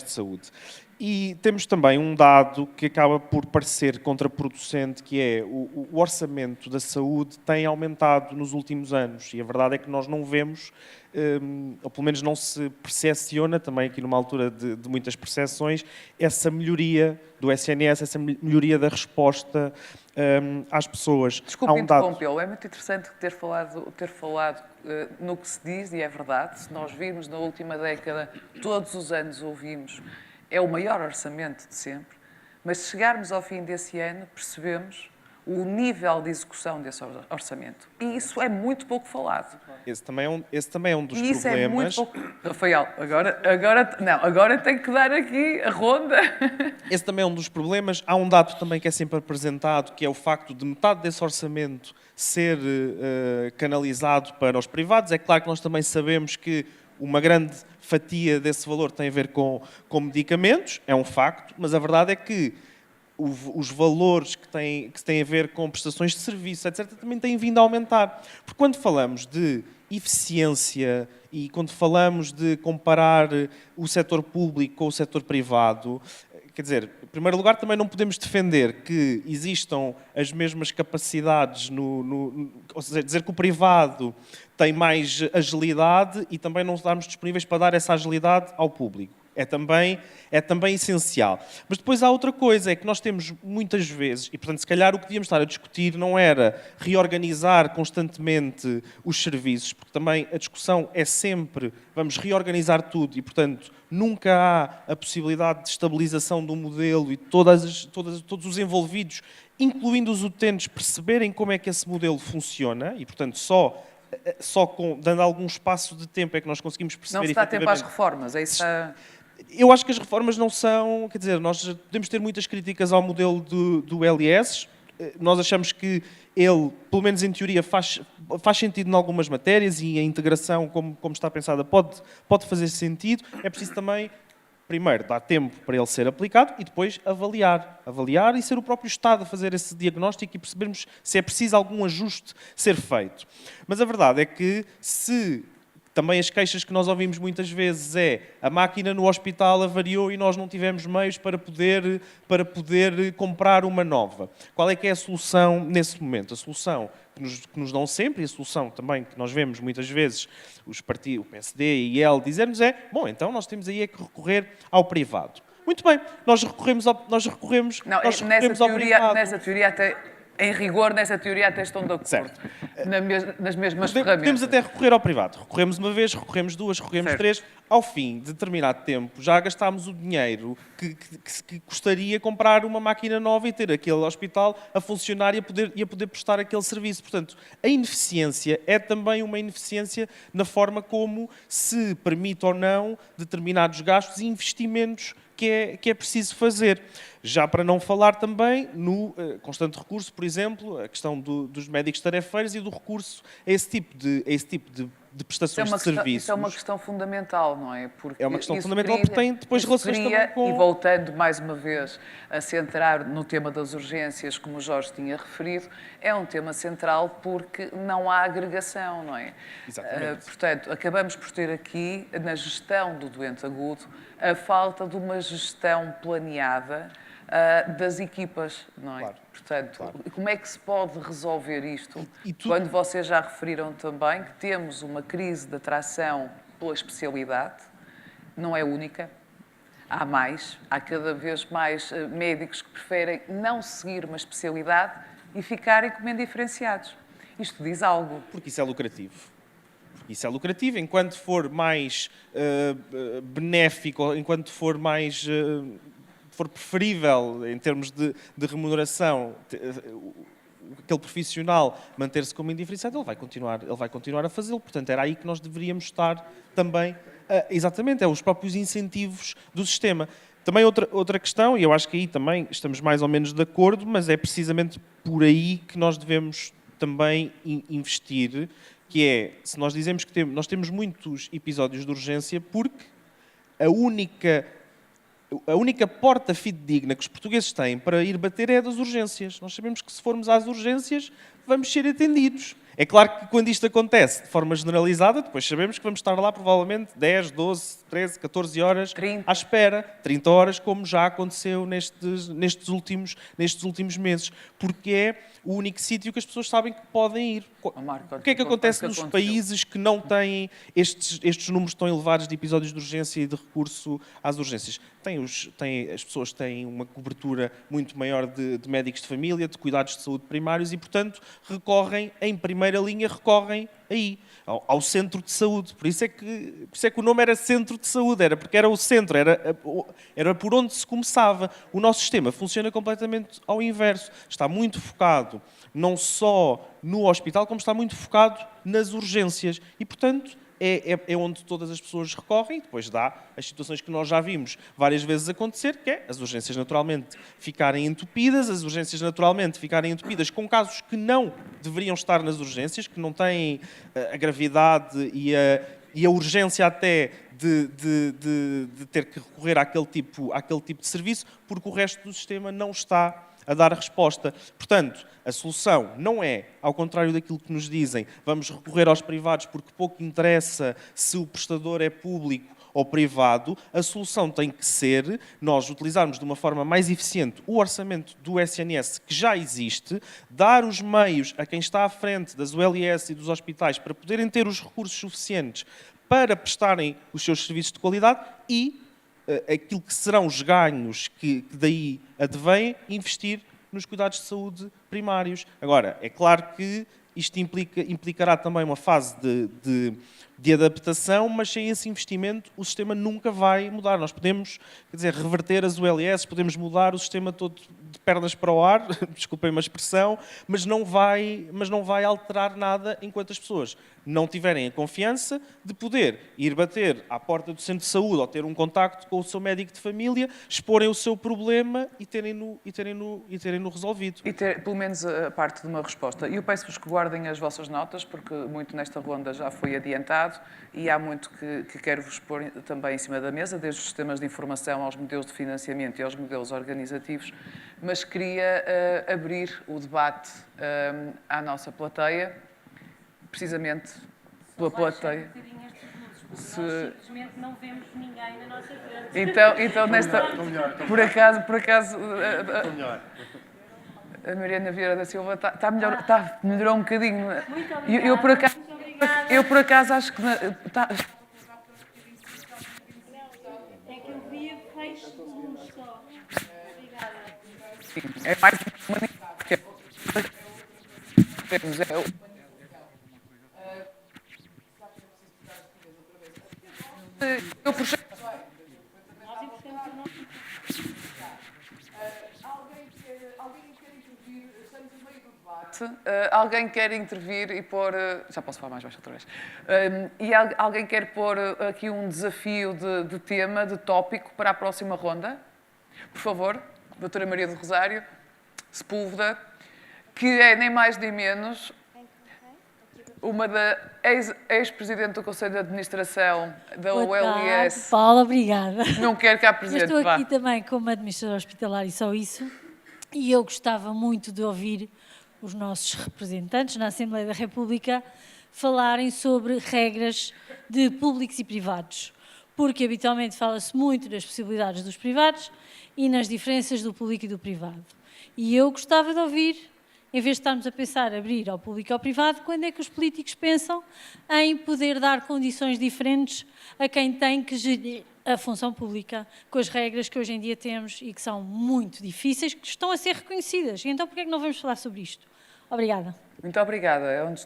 de saúde. E temos também um dado que acaba por parecer contraproducente, que é o orçamento da saúde tem aumentado nos últimos anos e a verdade é que nós não vemos, ou pelo menos não se percepciona, também aqui numa altura de muitas percepções, essa melhoria do SNS, essa melhoria da resposta às pessoas. Desculpe interrompê-lo, é muito interessante ter falado no que se diz, e é verdade, se nós vimos na última década, todos os anos ouvimos, é o maior orçamento de sempre, mas se chegarmos ao fim desse ano, percebemos o nível de execução desse orçamento. E isso é muito pouco falado. Esse também é um dos E isso é muito problemas. pouco... Rafael, agora tenho que dar aqui a ronda. Esse também é um dos problemas. Há um dado também que é sempre apresentado, que é o facto de metade desse orçamento ser canalizado para os privados. É claro que nós também sabemos que uma grande fatia desse valor tem a ver com medicamentos, é um facto, mas a verdade é que os valores que têm a ver com prestações de serviço, etc., também têm vindo a aumentar. Porque quando falamos de eficiência e quando falamos de comparar o setor público com o setor privado, quer dizer, em primeiro lugar, também não podemos defender que existam as mesmas capacidades, ou seja, dizer que o privado tem mais agilidade e também não estarmos disponíveis para dar essa agilidade ao público. É também essencial. Mas depois há outra coisa, é que nós temos muitas vezes, e portanto se calhar o que devíamos estar a discutir não era reorganizar constantemente os serviços, porque também a discussão é sempre, vamos reorganizar tudo e portanto nunca há a possibilidade de estabilização do modelo e todos os envolvidos, incluindo os utentes, perceberem como é que esse modelo funciona e portanto só dando algum espaço de tempo é que nós conseguimos perceber Não se dá tempo às efetivamente. reformas, é isso? Eu acho que as reformas não são... Quer dizer, nós podemos ter muitas críticas ao modelo do LS. Nós achamos que ele, pelo menos em teoria, faz sentido em algumas matérias e a integração, como está pensada, pode fazer sentido. É preciso também, primeiro, dar tempo para ele ser aplicado e depois avaliar. Avaliar e ser o próprio Estado a fazer esse diagnóstico e percebermos se é preciso algum ajuste ser feito. Mas a verdade é que se... Também as queixas que nós ouvimos muitas vezes é a máquina no hospital avariou e nós não tivemos meios para poder comprar uma nova. Qual é que é a solução nesse momento? A solução que nos dão sempre e a solução também que nós vemos muitas vezes os partidos, o PSD e o IEL dizermos é, bom, então nós temos aí que recorrer ao privado. Muito bem, nós recorremos ao privado. Nessa teoria até... Em rigor, nessa teoria até estão de acordo. Certo. Nas mesmas ferramentas. Podemos até recorrer ao privado. Recorremos uma vez, recorremos duas, recorremos três. Ao fim de determinado tempo, já gastámos o dinheiro que custaria comprar uma máquina nova e ter aquele hospital a funcionar e a poder prestar aquele serviço. Portanto, a ineficiência é também uma ineficiência na forma como se permite ou não determinados gastos e investimentos que é preciso fazer. Já para não falar também no constante recurso, por exemplo, a questão dos médicos tarefeiros e do recurso a esse tipo de prestações de serviços. Isso é uma questão fundamental, não é? Porque é uma questão fundamental porque tem depois relações também com... E voltando mais uma vez a centrar no tema das urgências, como o Jorge tinha referido, é um tema central porque não há agregação, não é? Exatamente. Portanto, acabamos por ter aqui, na gestão do doente agudo, a falta de uma gestão planeada das equipas, não é? Claro. Portanto, como é que se pode resolver isto? Quando vocês já referiram também que temos uma crise de atração pela especialidade, não é única, há cada vez mais médicos que preferem não seguir uma especialidade e ficarem como indiferenciados. Isto diz algo. Porque isso é lucrativo. Isso é lucrativo, enquanto for mais benéfico, enquanto for mais... for preferível em termos de remuneração, aquele profissional manter-se como indiferenciado, ele vai continuar a fazê-lo. Portanto, era aí que nós deveríamos estar também. Exatamente, é os próprios incentivos do sistema. Também outra questão, e eu acho que aí também estamos mais ou menos de acordo, mas é precisamente por aí que nós devemos também investir, que é, se nós dizemos que nós temos muitos episódios de urgência porque a única porta fidedigna que os portugueses têm para ir bater é a das urgências. Nós sabemos que se formos às urgências vamos ser atendidos. É claro que quando isto acontece de forma generalizada, depois sabemos que vamos estar lá provavelmente 10, 12, 13, 14 horas 30. à espera, 30 horas, como já aconteceu nestes últimos meses, porque é o único sítio que as pessoas sabem que podem ir. O que é que acontece nos países que não têm estes números tão elevados de episódios de urgência e de recurso às urgências? As pessoas têm uma cobertura muito maior de médicos de família, de cuidados de saúde primários e, portanto, recorrem em primeira primeira linha recorrem aí, ao centro de saúde. Por isso é que o nome era centro de saúde, era porque era o centro, era por onde se começava. O nosso sistema funciona completamente ao inverso. Está muito focado não só no hospital, como está muito focado nas urgências. E, portanto, é onde todas as pessoas recorrem, e depois dá as situações que nós já vimos várias vezes acontecer, que é as urgências naturalmente ficarem entupidas, com casos que não deveriam estar nas urgências, que não têm a gravidade e a urgência até de ter que recorrer àquele tipo de serviço, porque o resto do sistema não está a dar a resposta. Portanto, a solução não é, ao contrário daquilo que nos dizem, vamos recorrer aos privados porque pouco interessa se o prestador é público ou privado. A solução tem que ser nós utilizarmos de uma forma mais eficiente o orçamento do SNS que já existe, dar os meios a quem está à frente das ULS e dos hospitais para poderem ter os recursos suficientes para prestarem os seus serviços de qualidade e aquilo que serão os ganhos que daí advêm, investir nos cuidados de saúde primários. Agora, é claro que isto implicará também uma fase de adaptação, mas sem esse investimento o sistema nunca vai mudar. Nós podemos, reverter as ULS, podemos mudar o sistema todo de pernas para o ar, desculpem uma expressão, mas não vai alterar nada enquanto as pessoas não tiverem a confiança de poder ir bater à porta do centro de saúde ou ter um contacto com o seu médico de família, exporem o seu problema e terem-no resolvido. E ter, pelo menos, a parte de uma resposta. E eu peço-vos que guardem as vossas notas, porque muito nesta ronda já foi adiantado e há muito que quero vos pôr também em cima da mesa, desde os sistemas de informação aos modelos de financiamento e aos modelos organizativos, mas queria abrir o debate à nossa plateia, precisamente pela plateia. Nós simplesmente não vemos ninguém na nossa frente. Então nesta... Por acaso... A Mariana Vieira da Silva melhorou um bocadinho. Muito obrigada. Eu por acaso acho que... É que eu via feixe de luz só. Obrigada. É mais uma... Eu puxei... Alguém quer intervir e pôr... Já posso falar mais baixo outra vez. E alguém quer pôr aqui um desafio de tema, de tópico, para a próxima ronda? Por favor, doutora Maria do Rosário Sepúlveda, que é nem mais nem menos uma da ex-presidente do Conselho de Administração da OLS. Paula, obrigada. Não quero cá presente. Eu estou aqui também como administradora hospitalar e só isso. E eu gostava muito de ouvir os nossos representantes na Assembleia da República falarem sobre regras de públicos e privados, porque habitualmente fala-se muito das possibilidades dos privados e nas diferenças do público e do privado. E eu gostava de ouvir, em vez de estarmos a pensar abrir ao público e ao privado, quando é que os políticos pensam em poder dar condições diferentes a quem tem que gerir a função pública, com as regras que hoje em dia temos e que são muito difíceis, que estão a ser reconhecidas. E então, por que é que não vamos falar sobre isto? Obrigada. Muito obrigada. É um dos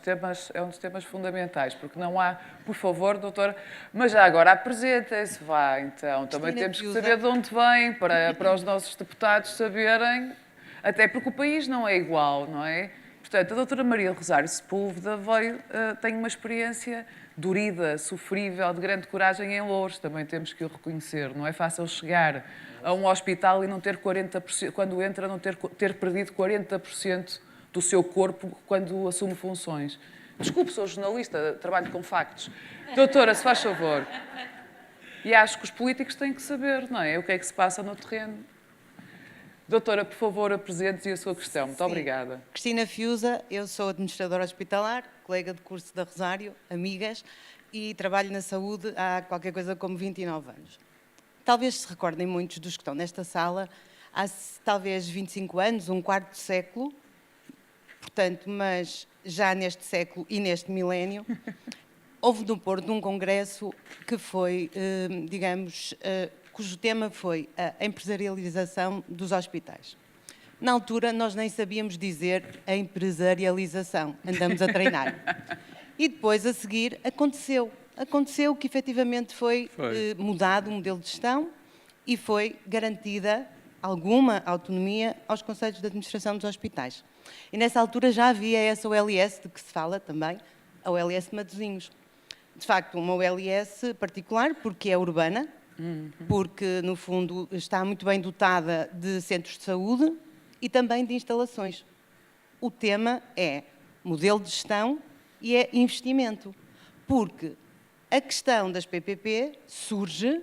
temas fundamentais, porque não há, por favor, doutora, mas já agora apresentem-se, vá, então. Também temos que saber de onde vem, para os nossos deputados saberem, até porque o país não é igual, não é? Portanto, a doutora Maria Rosário Sepúlveda tem uma experiência dorida, sofrível, de grande coragem em Loures, também temos que o reconhecer. Não é fácil chegar a um hospital e não ter 40%, quando entra, não ter perdido 40% do seu corpo quando assume funções. Desculpe, sou jornalista, trabalho com factos. Doutora, se faz favor. E acho que os políticos têm que saber, não é? O que é que se passa no terreno. Doutora, por favor, apresente-se a sua questão. Muito obrigada. Cristina Fiusa, eu sou administradora hospitalar, colega de curso da Rosário, amigas, e trabalho na saúde há qualquer coisa como 29 anos. Talvez se recordem muitos dos que estão nesta sala, há talvez 25 anos, um quarto de século, portanto, mas já neste século e neste milénio, houve no Porto um congresso que foi, cujo tema foi a empresarialização dos hospitais. Na altura, nós nem sabíamos dizer a empresarialização, andamos a treinar. E depois, a seguir, aconteceu que efetivamente foi. Mudado o modelo de gestão e foi garantida alguma autonomia aos conselhos de administração dos hospitais. E nessa altura já havia essa OLS de que se fala também, a OLS de Matosinhos. De facto, uma OLS particular, porque é urbana, porque, no fundo, está muito bem dotada de centros de saúde e também de instalações. O tema é modelo de gestão e é investimento, porque a questão das PPP surge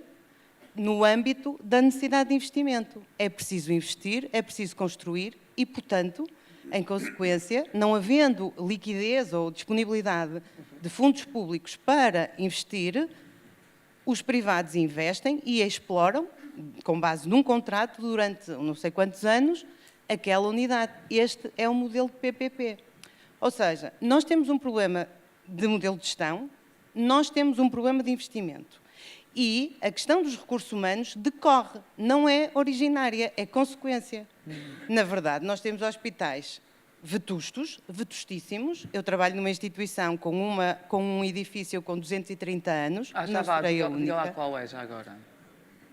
no âmbito da necessidade de investimento. É preciso investir, é preciso construir e, portanto, em consequência, não havendo liquidez ou disponibilidade de fundos públicos para investir, os privados investem e exploram, com base num contrato, durante não sei quantos anos, aquela unidade. Este é o modelo de PPP. Ou seja, nós temos um problema de modelo de gestão, nós temos um problema de investimento. E a questão dos recursos humanos decorre, não é originária, é consequência. Na verdade, nós temos hospitais vetustíssimos. Eu trabalho numa instituição com um edifício com 230 anos. Já vá, diga lá qual é já agora.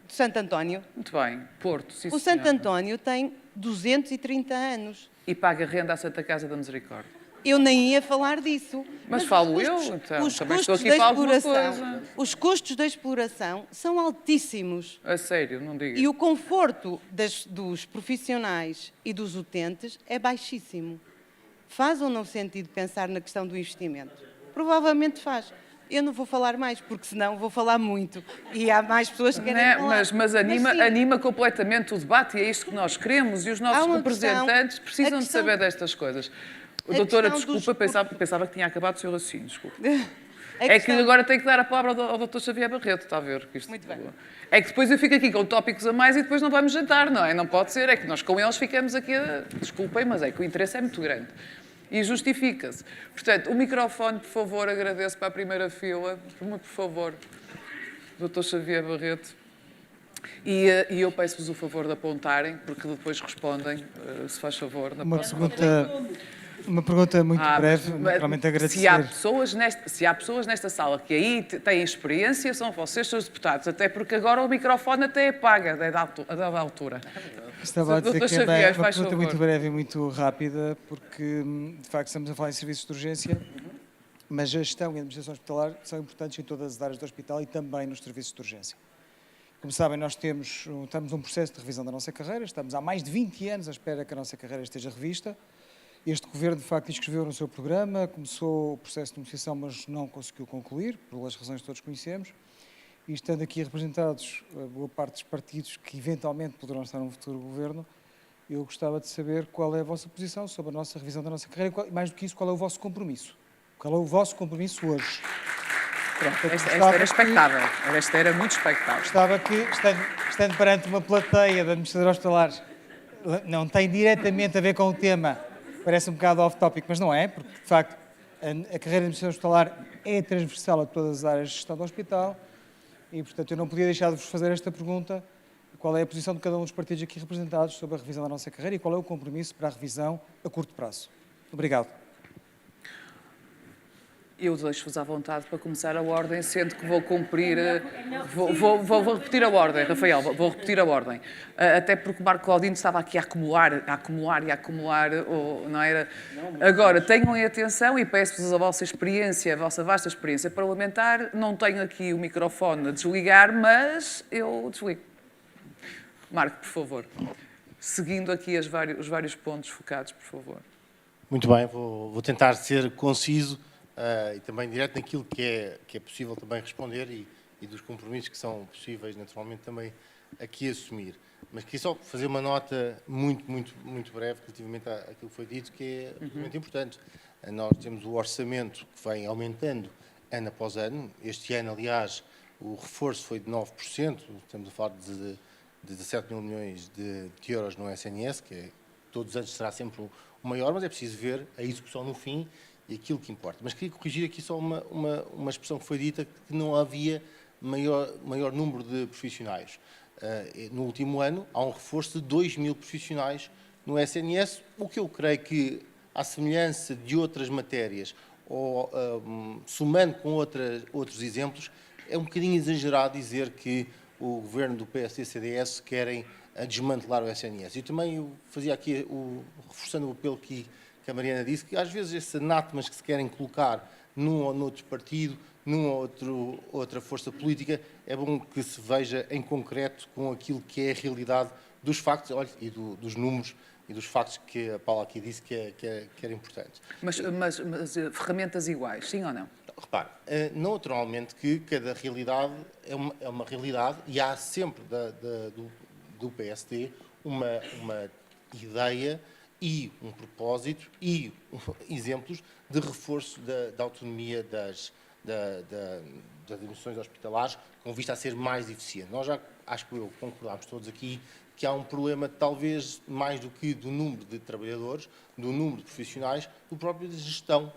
Santo António. Muito bem, Porto, sim, O Santo António tem 230 anos. E paga renda à Santa Casa da Misericórdia. Eu nem ia falar disso. Mas falo eu, então. Os Também estou custos aqui da para alguma exploração, coisa. os custos da exploração são altíssimos. A sério, não diga. E o conforto dos profissionais e dos utentes é baixíssimo. Faz ou não sentido pensar na questão do investimento? Provavelmente faz. Eu não vou falar mais, porque senão vou falar muito. E há mais pessoas que querem falar. Mas anima completamente o debate e é isto que nós queremos e os nossos representantes precisam de saber destas coisas. Doutora, desculpa, pensava que tinha acabado o seu raciocínio, desculpa. É que agora tenho que dar a palavra ao Dr. Xavier Barreto, está a ver? Muito bem. É que depois eu fico aqui com tópicos a mais e depois não vamos jantar, não é? Não pode ser, é que nós com eles ficamos aqui Desculpem, mas é que o interesse é muito grande. E justifica-se. Portanto, o microfone, por favor, agradeço para a primeira fila. Por favor, Dr. Xavier Barreto. E eu peço-vos o favor de apontarem, porque depois respondem, se faz favor. Uma pergunta muito breve, naturalmente agradecer. Se há pessoas nesta sala que aí têm experiência, são vocês, seus deputados, até porque agora o microfone até é paga a dada altura. Estava a dizer que é uma pergunta muito breve e muito rápida, porque de facto estamos a falar em serviços de urgência, mas a gestão e a administração hospitalar são importantes em todas as áreas do hospital e também nos serviços de urgência. Como sabem, nós estamos num processo de revisão da nossa carreira, estamos há mais de 20 anos à espera que a nossa carreira esteja revista. Este Governo, de facto, inscreveu no seu programa, começou o processo de negociação, mas não conseguiu concluir, pelas razões que todos conhecemos. E estando aqui representados boa parte dos partidos que eventualmente poderão estar num futuro Governo, eu gostava de saber qual é a vossa posição sobre a nossa revisão da nossa carreira e, mais do que isso, qual é o vosso compromisso. Qual é o vosso compromisso hoje? Pronto, esta era expectável. Esta era muito expectável. Gostava que, estando perante uma plateia de administradores hospitalares, não tem diretamente a ver com o tema, parece um bocado off-topic, mas não é, porque, de facto, a carreira de administração hospitalar é transversal a todas as áreas de gestão do hospital e, portanto, eu não podia deixar de vos fazer esta pergunta: qual é a posição de cada um dos partidos aqui representados sobre a revisão da nossa carreira e qual é o compromisso para a revisão a curto prazo? Obrigado. Eu deixo-vos à vontade para começar a ordem, sendo que vou cumprir... Vou repetir a ordem, Rafael, vou repetir a ordem. Até porque o Marco Claudino estava aqui a acumular, não era? Agora, tenham em atenção e peço-vos a vossa experiência, a vossa vasta experiência parlamentar. Não tenho aqui o microfone a desligar, mas eu desligo. Marco, por favor. Seguindo aqui os vários pontos focados, por favor. Muito bem, vou tentar ser conciso e também direto naquilo que é possível também responder e dos compromissos que são possíveis, naturalmente, também aqui assumir. Mas queria só fazer uma nota muito breve relativamente àquilo que foi dito, que é muito importante. Nós temos o orçamento que vem aumentando ano após ano. Este ano, aliás, o reforço foi de 9%, estamos a falar de 17 mil milhões de euros no SNS, que todos os anos será sempre o maior, mas é preciso ver a execução no fim e aquilo que importa. Mas queria corrigir aqui só uma expressão que foi dita, que não havia maior número de profissionais. No último ano, há um reforço de 2 mil profissionais no SNS, o que eu creio que, à semelhança de outras matérias, ou somando com outros exemplos, é um bocadinho exagerado dizer que o governo do PSD-CDS querem desmantelar o SNS. E também eu fazia aqui, reforçando o apelo que a Mariana disse, que às vezes esses anátemas que se querem colocar num ou noutro partido, numa ou outra força política, é bom que se veja em concreto com aquilo que é a realidade dos factos, olha, e dos números e dos factos que a Paula aqui disse que era importante. Mas ferramentas iguais, sim ou não? Repare, naturalmente que cada realidade é uma realidade e há sempre do PSD uma ideia e um propósito e exemplos de reforço da autonomia das admissões hospitalares com vista a ser mais eficiente. Nós já, acho que concordámos todos aqui, que há um problema talvez mais do que do número de trabalhadores, do número de profissionais, do próprio de gestão.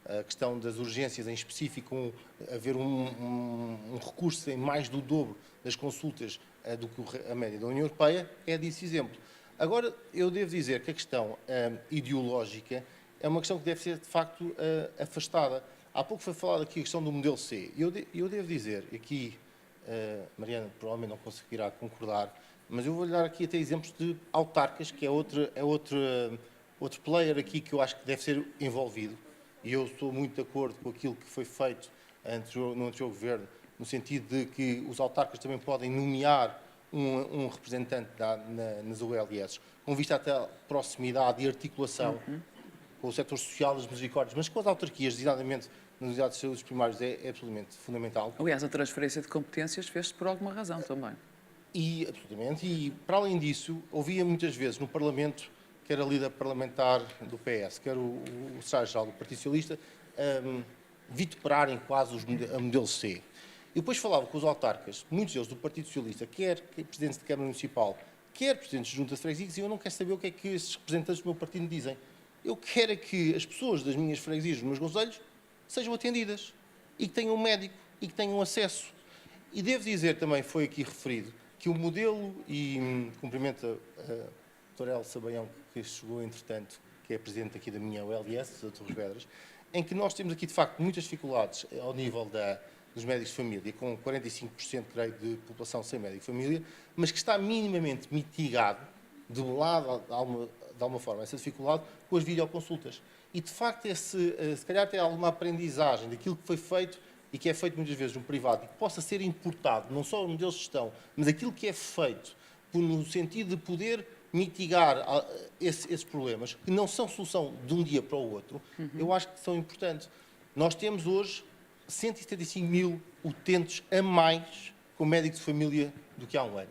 A questão das urgências em específico, haver um recurso em mais do dobro das consultas do que a média da União Europeia, é disso exemplo. Agora, eu devo dizer que a questão ideológica é uma questão que deve ser, de facto, afastada. Há pouco foi falado aqui a questão do modelo C. Eu devo dizer, aqui, Mariana provavelmente não conseguirá concordar, mas eu vou-lhe dar aqui até exemplos de autarcas, que é outro player aqui que eu acho que deve ser envolvido. E eu estou muito de acordo com aquilo que foi feito no anterior governo, no sentido de que os autarcas também podem nomear um representante nas OLS, com vista até à proximidade e articulação com o setor social das misericórdias, mas com as autarquias, designadamente nas unidades de saúde primários, é absolutamente fundamental. Aliás, a transferência de competências fez-se por alguma razão também. Absolutamente. E, para além disso, ouvia muitas vezes no Parlamento, quer a líder parlamentar do PS, quer o secretário-geral do Partido Socialista, vituperarem quase a modelo C. E depois falava com os autarcas, muitos deles do Partido Socialista, quer presidentes de Câmara Municipal, quer presidentes de juntas de freguesias, e eu não quero saber o que é que esses representantes do meu partido me dizem. Eu quero é que as pessoas das minhas freguesias, dos meus concelhos, sejam atendidas e que tenham um médico e que tenham acesso. E devo dizer também, foi aqui referido, que o modelo, e cumprimento a doutora Elsa Baião, que chegou entretanto, que é presidente aqui da minha OLS, da Torres Vedras, em que nós temos aqui, de facto, muitas dificuldades ao nível dos médicos de família, com 45%, creio, de população sem médico de família, mas que está minimamente mitigado, de um lado, de alguma forma, essa dificuldade, com as videoconsultas. E, de facto, se calhar tem alguma aprendizagem daquilo que foi feito e que é feito muitas vezes no privado e que possa ser importado, não só os modelos de gestão, mas aquilo que é feito no sentido de poder mitigar esses problemas, que não são solução de um dia para o outro, eu acho que são importantes. Nós temos hoje 175 mil utentes a mais com médico de família do que há um ano.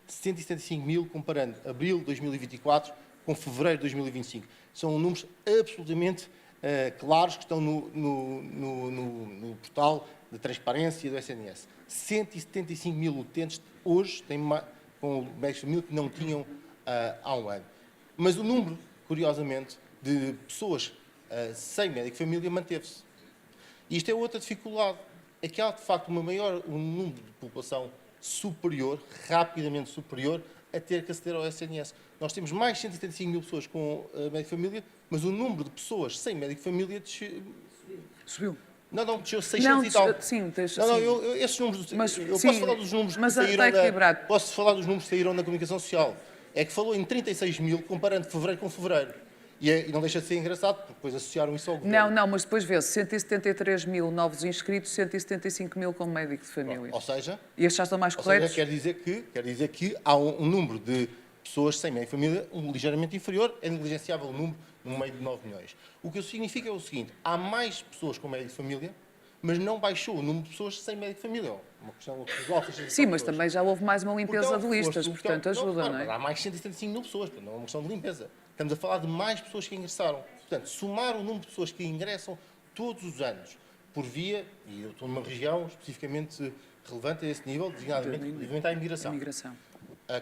175 mil, comparando abril de 2024 com fevereiro de 2025. São números absolutamente claros que estão no portal de transparência do SNS. 175 mil utentes hoje têm com médicos de família que não tinham há um ano. Mas o número, curiosamente, de pessoas sem médico de família manteve-se. E isto é outra dificuldade. É que há, de facto, um número de população superior, rapidamente superior, a ter que aceder ao SNS. Nós temos mais de 175 mil pessoas com médico de família, mas o número de pessoas sem médico de família subiu. Não, desceu 600 e tal. Sim, esses números... Mas, eu posso falar dos números que saíram posso falar dos números que saíram na comunicação social. É que falou em 36 mil, comparando fevereiro com fevereiro. E não deixa de ser engraçado, porque depois associaram isso ao governo. Não, mas depois vê-se 173 mil novos inscritos, 175 mil com médico de família. Ou seja... E estes já estão mais corretos? Quer dizer que há um número de pessoas sem médico de família ligeiramente inferior, é negligenciável o número, no meio de 9 milhões. O que isso significa é o seguinte, há mais pessoas com médico de família, mas não baixou o número de pessoas sem médico de família. Uma questão de sim, mas também já houve mais uma limpeza de listas, portanto ajuda, não é? Há mais de 175 mil pessoas, não é uma questão de limpeza. Estamos a falar de mais pessoas que ingressaram. Portanto, somar o número de pessoas que ingressam todos os anos por via, e eu estou numa região especificamente relevante a esse nível, designadamente à imigração,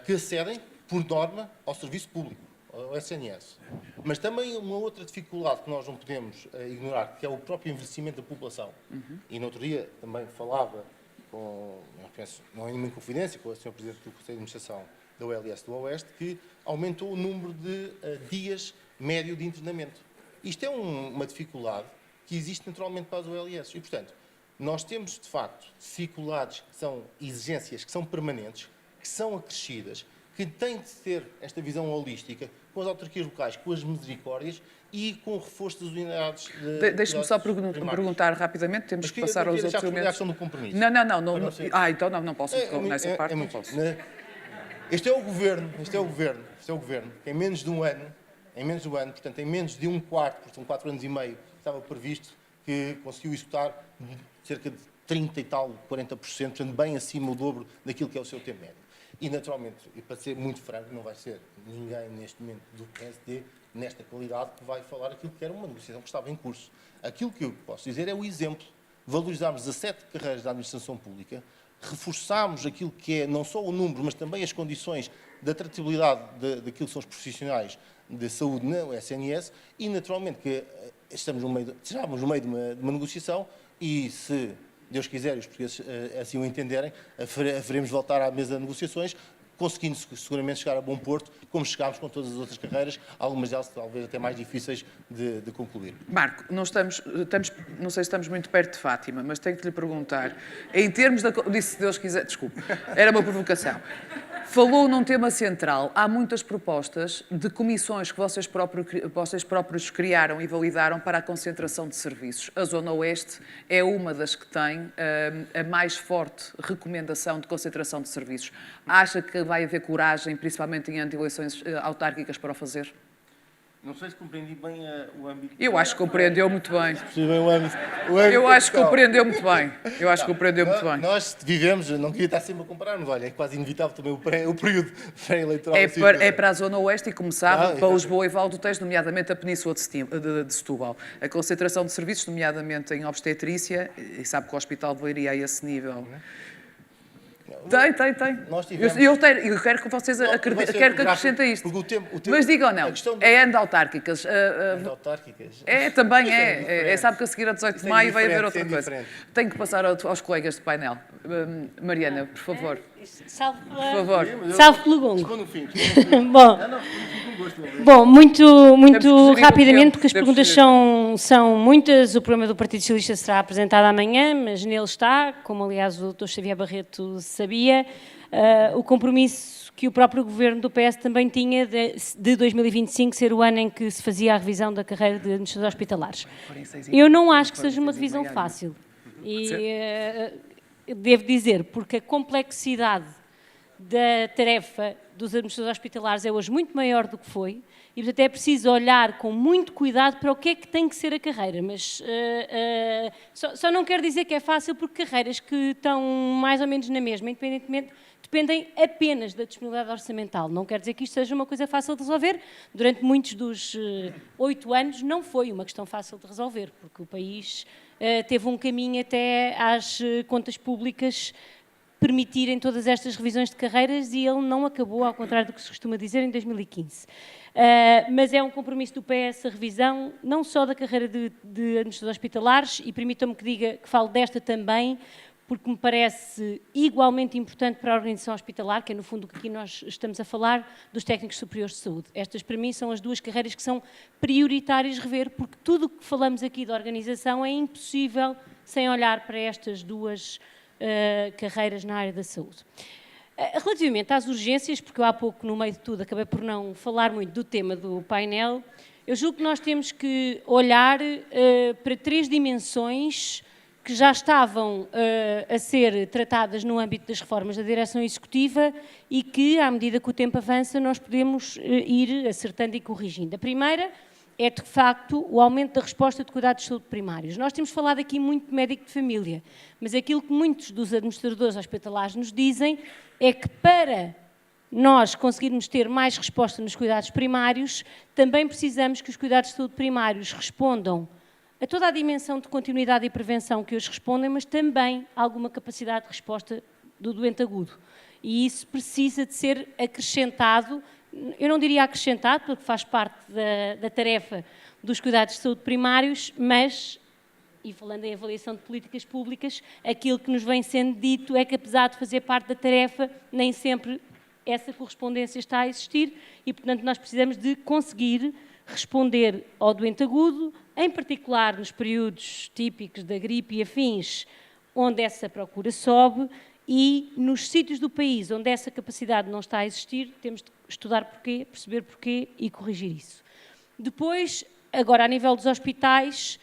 que acedem, por norma, ao serviço público, ao SNS. Mas também uma outra dificuldade que nós não podemos ignorar, que é o próprio envelhecimento da população. E no outro dia também falava, não é nenhuma confidência, com o Sr. Presidente do Conselho de Administração da OLS do Oeste, que aumentou o número de dias médio de internamento. Isto é uma dificuldade que existe naturalmente para as OLS. E, portanto, nós temos, de facto, dificuldades que são exigências, que são permanentes, que são acrescidas, que têm de ter esta visão holística com as autarquias locais, com as misericórdias e com o reforço das unidades. Deixe-me só perguntar rapidamente, temos que passar aos outros elementos. Do compromisso. Não. Então não posso, nessa parte não posso. Este é o governo, que em menos de um ano, portanto, em menos de um quarto, porque são 4 anos e meio, estava previsto, que conseguiu executar cerca de 30 e tal, 40%, portanto, bem acima do dobro daquilo que é o seu tempo médio. E, naturalmente, e para ser muito franco, não vai ser ninguém neste momento do PSD, nesta qualidade, que vai falar aquilo que era uma negociação que estava em curso. Aquilo que eu posso dizer é o exemplo. Valorizámos 17 carreiras da administração pública, reforçámos aquilo que é não só o número, mas também as condições de atratividade daquilo que são os profissionais de saúde na SNS e, naturalmente, que estamos no meio de uma negociação e, se Deus quiser e os portugueses assim o entenderem, faremos voltar à mesa de negociações, conseguindo seguramente chegar a bom porto, como chegámos com todas as outras carreiras, algumas delas talvez até mais difíceis de concluir. Marco, não sei se estamos muito perto de Fátima, mas tenho que lhe perguntar, em termos da... Disse, se Deus quiser, desculpe, era uma provocação. Falou num tema central. Há muitas propostas de comissões que vocês próprios criaram e validaram para a concentração de serviços. A Zona Oeste é uma das que tem a mais forte recomendação de concentração de serviços. Acha que vai haver coragem, principalmente em eleições autárquicas, para o fazer? Não sei se compreendi bem o âmbito... Eu acho que compreendeu muito bem. Eu acho que compreendeu muito bem. Nós vivemos, não queria estar sempre a comparar, mas olha, é quase inevitável também o período pré-eleitoral. É para a Zona Oeste e, como sabe, para Lisboa e Val do Tejo, nomeadamente a Península de Setúbal. A concentração de serviços, nomeadamente em obstetrícia, e sabe que o Hospital de Leiria a esse nível... Tem. Eu quero que vocês acrescentem isto. Mas digam não, é ano de autárquicas. Também é. Sabe que a seguir a 18 de maio vai haver outra coisa. Tenho que passar aos colegas de painel. Mariana, por favor. Salve pelo gongo. Bom, muito rapidamente, porque as perguntas são muitas. O programa do Partido Socialista será apresentado amanhã, mas nele está, como aliás o Dr. Xavier Barreto sabia, o compromisso que o próprio governo do PS também tinha de 2025 ser o ano em que se fazia a revisão da carreira de administradores hospitalares. Eu não acho que seja uma revisão fácil. E devo dizer, porque a complexidade da tarefa dos administradores hospitalares é hoje muito maior do que foi e, portanto, é preciso olhar com muito cuidado para o que é que tem que ser a carreira, mas só não quero dizer que é fácil, porque carreiras que estão mais ou menos na mesma, independentemente, dependem apenas da disponibilidade orçamental. Não quer dizer que isto seja uma coisa fácil de resolver. Durante muitos dos 8 anos não foi uma questão fácil de resolver, porque o país teve um caminho até às contas públicas permitirem todas estas revisões de carreiras e ele não acabou, ao contrário do que se costuma dizer, em 2015. Mas é um compromisso do PS a revisão, não só da carreira de administradores hospitalares, e permitam-me que diga que falo desta também, porque me parece igualmente importante para a organização hospitalar, que é no fundo o que aqui nós estamos a falar, dos técnicos superiores de saúde. Estas, para mim, são as duas carreiras que são prioritárias rever, porque tudo o que falamos aqui da organização é impossível sem olhar para estas duas carreiras na área da saúde. Relativamente às urgências, porque eu há pouco, no meio de tudo, acabei por não falar muito do tema do painel, eu julgo que nós temos que olhar para 3 dimensões que já estavam a ser tratadas no âmbito das reformas da direção executiva e que, à medida que o tempo avança, nós podemos ir acertando e corrigindo. A primeira é, de facto, o aumento da resposta de cuidados de saúde primários. Nós temos falado aqui muito de médico de família, mas aquilo que muitos dos administradores hospitalares nos dizem é que, para nós conseguirmos ter mais resposta nos cuidados primários, também precisamos que os cuidados de saúde primários respondam a toda a dimensão de continuidade e prevenção que hoje respondem, mas também alguma capacidade de resposta do doente agudo. E isso precisa de ser acrescentado. Eu não diria acrescentado, porque faz parte da tarefa dos cuidados de saúde primários, mas, e falando em avaliação de políticas públicas, aquilo que nos vem sendo dito é que, apesar de fazer parte da tarefa, nem sempre essa correspondência está a existir e, portanto, nós precisamos de conseguir responder ao doente agudo, em particular nos períodos típicos da gripe e afins, onde essa procura sobe, e nos sítios do país onde essa capacidade não está a existir, temos de estudar porquê, perceber porquê e corrigir isso. Depois, agora a nível dos hospitais,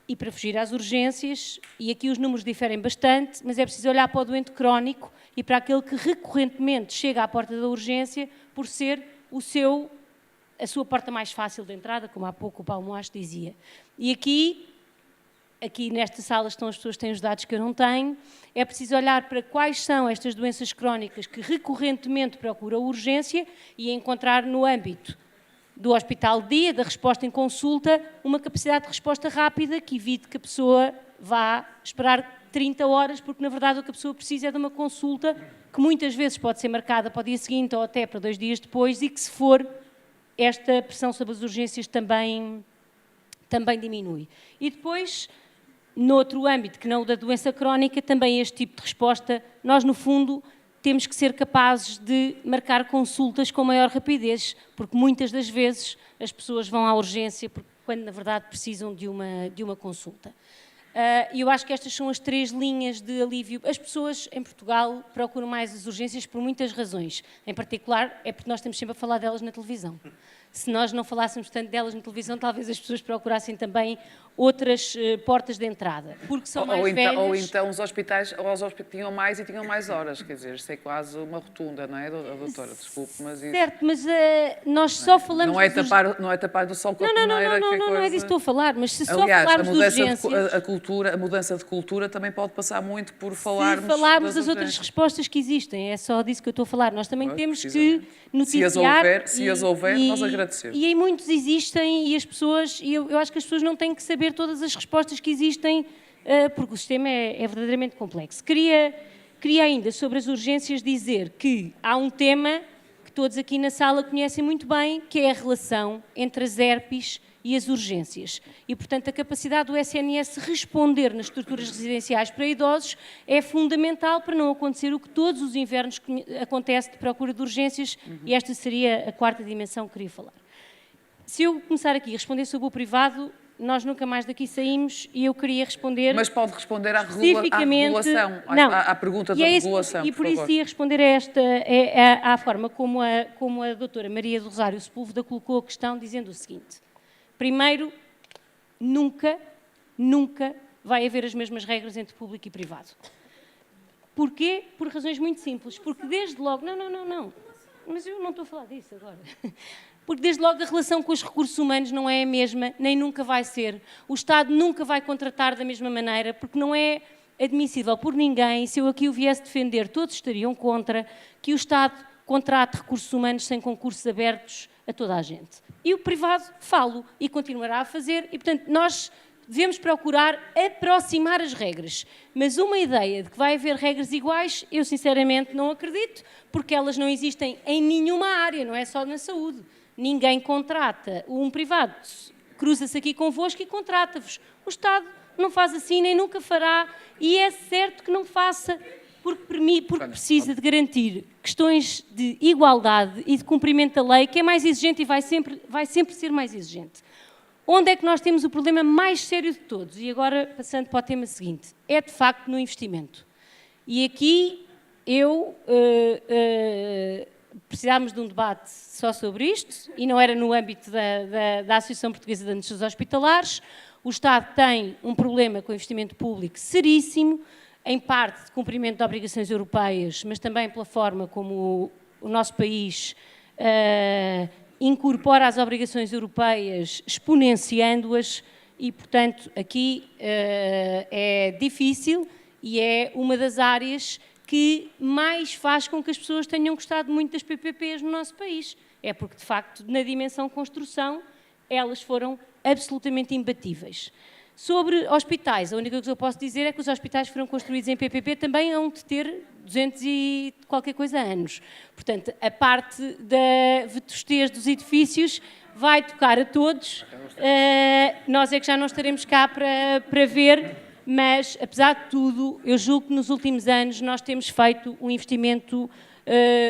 e para fugir às urgências, e aqui os números diferem bastante, mas é preciso olhar para o doente crónico e para aquele que recorrentemente chega à porta da urgência por ser a sua porta mais fácil de entrada, como há pouco o Paulo Moasto dizia. E aqui nesta sala estão as pessoas que têm os dados que eu não tenho, é preciso olhar para quais são estas doenças crónicas que recorrentemente procuram urgência e encontrar no âmbito do hospital de dia, da resposta em consulta, uma capacidade de resposta rápida que evite que a pessoa vá esperar 30 horas, porque na verdade o que a pessoa precisa é de uma consulta que muitas vezes pode ser marcada para o dia seguinte ou até para 2 dias depois e que, se for, esta pressão sobre as urgências também diminui. E depois, noutro âmbito que não o da doença crónica, também este tipo de resposta, nós no fundo temos que ser capazes de marcar consultas com maior rapidez, porque muitas das vezes as pessoas vão à urgência quando na verdade precisam de uma consulta. E eu acho que estas são as 3 linhas de alívio. As pessoas em Portugal procuram mais as urgências por muitas razões. Em particular, é porque nós estamos sempre a falar delas na televisão. Se nós não falássemos tanto delas na televisão, talvez as pessoas procurassem também outras portas de entrada, porque são mais velhas. Ou então os hospitais tinham mais horas, quer dizer, isto é quase uma rotunda, não é, doutora? Desculpe, mas isso... Certo, mas nós só falamos... Não é tapar do sol com a peneira, não é disso que estou a falar, mas se aliás, só falarmos de urgências... a mudança de cultura também pode passar muito por falarmos... Se falarmos das outras respostas que existem, é só disso que eu estou a falar. Nós também temos que noticiar... Se as houver, nós agradecemos. E em muitos existem, e as pessoas... E eu acho que as pessoas não têm que saber todas as respostas que existem, porque o sistema é verdadeiramente complexo. Queria ainda, sobre as urgências, dizer que há um tema que todos aqui na sala conhecem muito bem, que é a relação entre as ERPs e as urgências. E, portanto, a capacidade do SNS responder nas estruturas residenciais para idosos é fundamental para não acontecer o que todos os invernos acontece de procura de urgências, e esta seria a 4ª dimensão que queria falar. Se eu começar aqui a responder sobre o privado, nós nunca mais daqui saímos, e eu queria responder... Mas pode responder à regulação, à pergunta da regulação, e por isso ia responder à forma como a doutora Maria do Rosário Sepúlveda colocou a questão, dizendo o seguinte: primeiro, nunca vai haver as mesmas regras entre público e privado. Porquê? Por razões muito simples. Porque desde logo... Não. Mas eu não estou a falar disso agora. Porque desde logo a relação com os recursos humanos não é a mesma, nem nunca vai ser. O Estado nunca vai contratar da mesma maneira, porque não é admissível por ninguém, se eu aqui o viesse defender, todos estariam contra, que o Estado contrate recursos humanos sem concursos abertos a toda a gente. E o privado falo e continuará a fazer, e portanto nós devemos procurar aproximar as regras. Mas uma ideia de que vai haver regras iguais, eu sinceramente não acredito, porque elas não existem em nenhuma área, não é só na saúde. Ninguém contrata um privado, cruza-se aqui convosco e contrata-vos. O Estado não faz assim, nem nunca fará, e é certo que não faça, porque precisa de garantir questões de igualdade e de cumprimento da lei, que é mais exigente e vai sempre ser mais exigente. Onde é que nós temos o problema mais sério de todos? E agora, passando para o tema seguinte, é de facto no investimento. E aqui precisávamos de um debate só sobre isto, e não era no âmbito da Associação Portuguesa de Anestesias Hospitalares. O Estado tem um problema com o investimento público seríssimo, em parte de cumprimento de obrigações europeias, mas também pela forma como o nosso país incorpora as obrigações europeias, exponenciando-as, e, portanto, aqui é difícil e é uma das áreas que mais faz com que as pessoas tenham gostado muito das PPPs no nosso país. É porque, de facto, na dimensão construção, elas foram absolutamente imbatíveis. Sobre hospitais, a única coisa que eu posso dizer é que os hospitais foram construídos em PPP também hão de ter 200 e qualquer coisa anos. Portanto, a parte da vetustez dos edifícios vai tocar a todos. Nós é que já não estaremos cá para ver, mas, apesar de tudo, eu julgo que nos últimos anos nós temos feito um investimento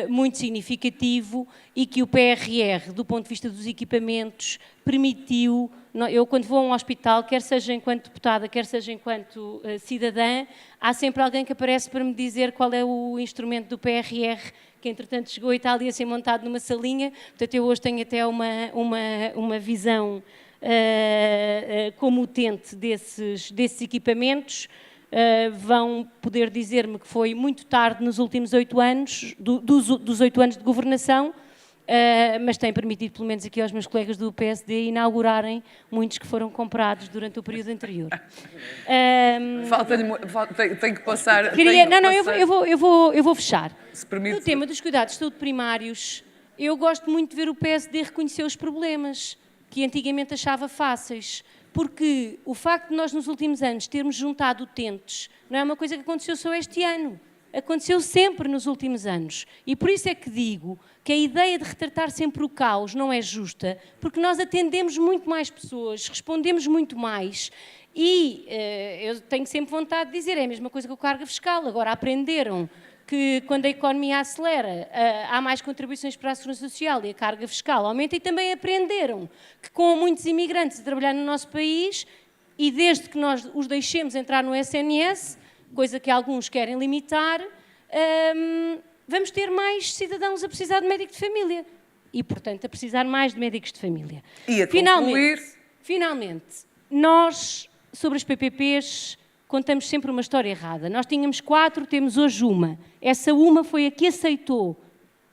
muito significativo e que o PRR, do ponto de vista dos equipamentos, permitiu. Eu, quando vou a um hospital, quer seja enquanto deputada, quer seja enquanto cidadã, há sempre alguém que aparece para me dizer qual é o instrumento do PRR, que entretanto chegou a Itália a ser montado numa salinha. Portanto, eu hoje tenho até uma visão como utente desses equipamentos. Vão poder dizer-me que foi muito tarde nos últimos 8 anos, dos 8 anos de governação, mas tem permitido, pelo menos aqui aos meus colegas do PSD, inaugurarem muitos que foram comprados durante o período anterior. Tenho que passar... Eu vou fechar. Se permite... No tema dos cuidados de saúde primários, eu gosto muito de ver o PSD reconhecer os problemas que antigamente achava fáceis. Porque o facto de nós, nos últimos anos, termos juntado utentes, não é uma coisa que aconteceu só este ano. Aconteceu sempre nos últimos anos. E por isso é que digo que a ideia de retratar sempre o caos não é justa, porque nós atendemos muito mais pessoas, respondemos muito mais. E eu tenho sempre vontade de dizer, é a mesma coisa que a carga fiscal. Agora aprenderam que quando a economia acelera, há mais contribuições para a Segurança Social e a carga fiscal aumenta, e também aprenderam que com muitos imigrantes a trabalhar no nosso país, e desde que nós os deixemos entrar no SNS, coisa que alguns querem limitar, vamos ter mais cidadãos a precisar de médico de família. E, portanto, a precisar mais de médicos de família. E a concluir... Finalmente, nós, sobre as PPPs... contamos sempre uma história errada. Nós tínhamos 4, temos hoje uma. Essa uma foi a que aceitou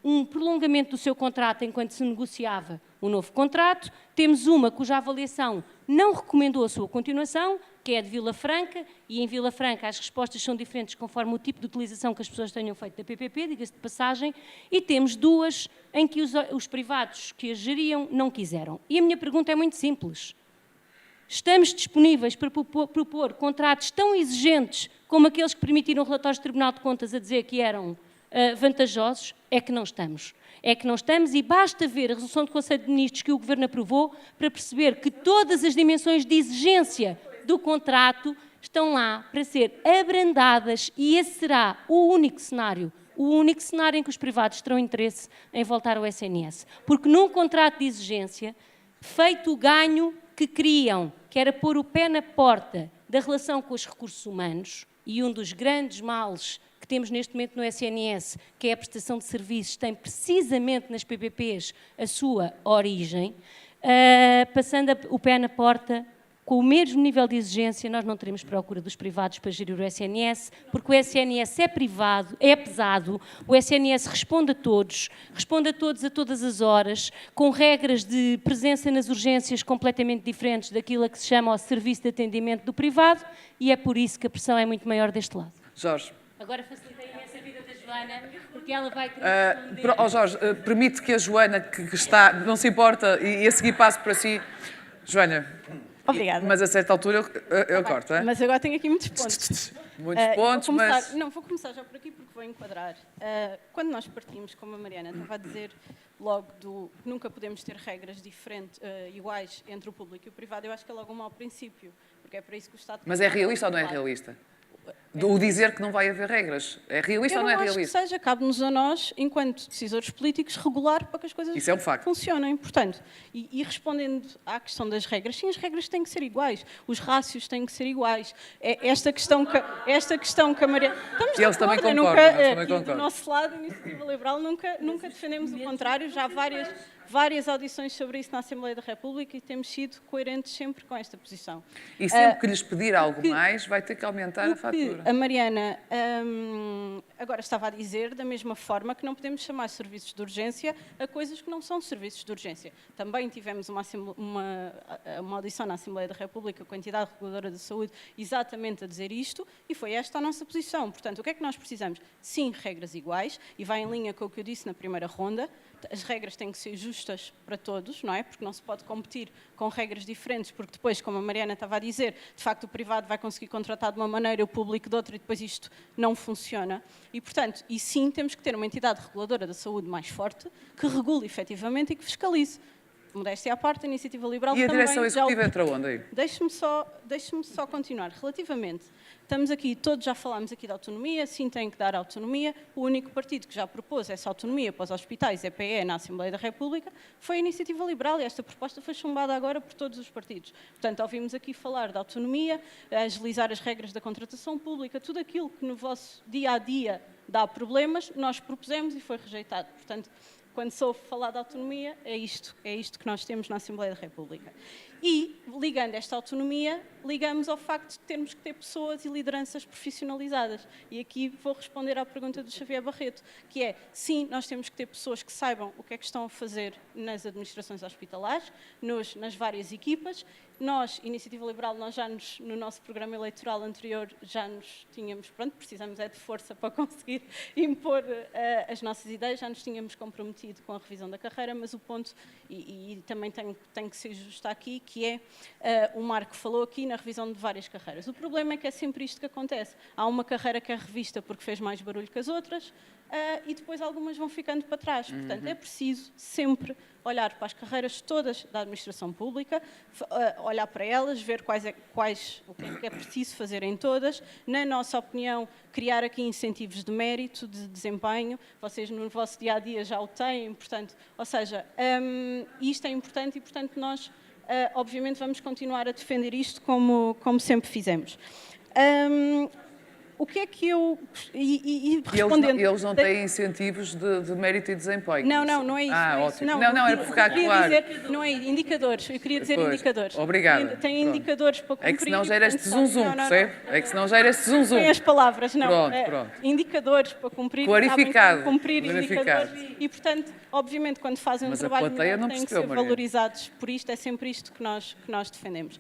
um prolongamento do seu contrato enquanto se negociava um novo contrato. Temos uma cuja avaliação não recomendou a sua continuação, que é a de Vila Franca, e em Vila Franca as respostas são diferentes conforme o tipo de utilização que as pessoas tenham feito da PPP, diga-se de passagem, e temos 2 em que os privados que as geriam não quiseram. E a minha pergunta é muito simples. Estamos disponíveis para propor contratos tão exigentes como aqueles que permitiram o relatório do Tribunal de Contas a dizer que eram vantajosos? É que não estamos. É que não estamos, e basta ver a resolução do Conselho de Ministros que o Governo aprovou para perceber que todas as dimensões de exigência do contrato estão lá para ser abrandadas, e esse será o único cenário em que os privados terão interesse em voltar ao SNS. Porque num contrato de exigência, feito o ganho que queriam, que era pôr o pé na porta da relação com os recursos humanos, e um dos grandes males que temos neste momento no SNS, que é a prestação de serviços, tem precisamente nas PPPs a sua origem, passando o pé na porta, com o mesmo nível de exigência, nós não teremos procura dos privados para gerir o SNS, porque o SNS é privado, é pesado, o SNS responde a todos a todas as horas, com regras de presença nas urgências completamente diferentes daquilo a que se chama o serviço de atendimento do privado, e é por isso que a pressão é muito maior deste lado. Jorge. Agora facilitei imenso a vida da Joana, porque ela vai querer responder. Jorge, permite que a Joana, que está, não se importa, e a seguir passo para si. Joana... Obrigada. Mas a certa altura eu corto, é? Mas agora tenho aqui muitos pontos. Muitos pontos, mas... Não, vou começar já por aqui porque vou enquadrar. Quando nós partimos, como a Mariana estava a dizer, logo do nunca podemos ter regras diferentes, iguais entre o público e o privado, eu acho que é logo um mau princípio, porque é para isso que o Estado... Mas é realista ou não é realista? O dizer que não vai haver regras. É realista ou não é realista? Eu não acho que seja. Cabe-nos a nós, enquanto decisores políticos, regular para que as coisas Isso é um facto. funcionem. Portanto, e respondendo à questão das regras, sim, as regras têm que ser iguais. Os rácios têm que ser iguais. Esta questão que a Maria... Estamos de Eles também acordo, concordam. Do nosso lado, a Iniciativa Liberal, nunca defendemos o contrário. Já há várias audições sobre isso na Assembleia da República e temos sido coerentes sempre com esta posição. E sempre que lhes pedir algo mais, vai ter que aumentar a fatura. A Mariana agora estava a dizer, da mesma forma que não podemos chamar serviços de urgência a coisas que não são serviços de urgência. Também tivemos uma audição na Assembleia da República com a entidade reguladora da saúde exatamente a dizer isto, e foi esta a nossa posição. Portanto, o que é que nós precisamos? Sim, regras iguais, e vai em linha com o que eu disse na primeira ronda. As regras têm que ser justas para todos, não é? Porque não se pode competir com regras diferentes, porque depois, como a Mariana estava a dizer, de facto o privado vai conseguir contratar de uma maneira, o público de outra, e depois isto não funciona. E, portanto, e sim, temos que ter uma entidade reguladora da saúde mais forte, que regule efetivamente e que fiscalize. modéstia à parte, a Iniciativa Liberal E a também direção executiva entra onde aí? Deixe-me só continuar. Relativamente, estamos aqui, todos já falámos aqui de autonomia, sim, tem que dar autonomia. O único partido que já propôs essa autonomia para os hospitais, EPE, na Assembleia da República, foi a Iniciativa Liberal e esta proposta foi chumbada agora por todos os partidos. Portanto, ouvimos aqui falar de autonomia, agilizar as regras da contratação pública, tudo aquilo que no vosso dia-a-dia dá problemas, nós propusemos e foi rejeitado. Portanto, quando se ouve falar de autonomia, é isto que nós temos na Assembleia da República. E, ligando esta autonomia, ligamos ao facto de termos que ter pessoas e lideranças profissionalizadas. E aqui vou responder à pergunta do Xavier Barreto, que é, sim, nós temos que ter pessoas que saibam o que é que estão a fazer nas administrações hospitalares, nas várias equipas. Nós, Iniciativa Liberal, no nosso programa eleitoral anterior, já nos tínhamos, precisamos de força para conseguir impor as nossas ideias, já nos tínhamos comprometido com a revisão da carreira, mas o ponto, e também tem que ser justo aqui, que é, o Marco falou aqui na revisão de várias carreiras. O problema é que é sempre isto que acontece. Há uma carreira que é revista porque fez mais barulho que as outras, e depois algumas vão ficando para trás. Portanto, é preciso sempre olhar para as carreiras todas da administração pública, olhar para elas, ver o que é preciso fazer em todas. Na nossa opinião, criar aqui incentivos de mérito, de desempenho. Vocês no vosso dia-a-dia já o têm, portanto, ou seja, isto é importante e, portanto, nós, obviamente, vamos continuar a defender isto como sempre fizemos. O que é que eu... respondendo... Eles não têm incentivos de mérito e desempenho? Não é isso. Ótimo. Não, era para ficar claro. Não é indicadores, eu queria dizer indicadores. Obrigada. Tem indicadores para cumprir. É que senão gera este zum-zum, percebe? É que senão gera este zum-zum. Tem as palavras, não. Pronto. Indicadores para cumprir. Clarificado. Cumprir indicadores. E, portanto, obviamente, quando fazem um trabalho melhor, têm que ser valorizados por isto. É sempre isto que nós defendemos.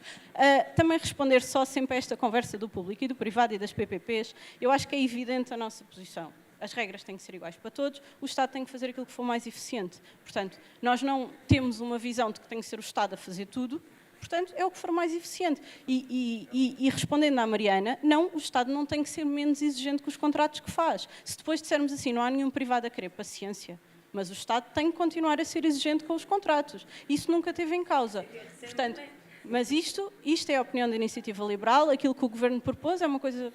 Também responder só sempre a esta conversa do público e do privado e das PPPs, eu acho que é evidente a nossa posição. As regras têm que ser iguais para todos, o Estado tem que fazer aquilo que for mais eficiente. Portanto, nós não temos uma visão de que tem que ser o Estado a fazer tudo, portanto, é o que for mais eficiente. E respondendo à Mariana, não, o Estado não tem que ser menos exigente com os contratos que faz. Se depois dissermos assim, não há nenhum privado a querer paciência, mas o Estado tem que continuar a ser exigente com os contratos. Isso nunca teve em causa. Portanto, mas isto é a opinião da Iniciativa Liberal, aquilo que o Governo propôs é uma coisa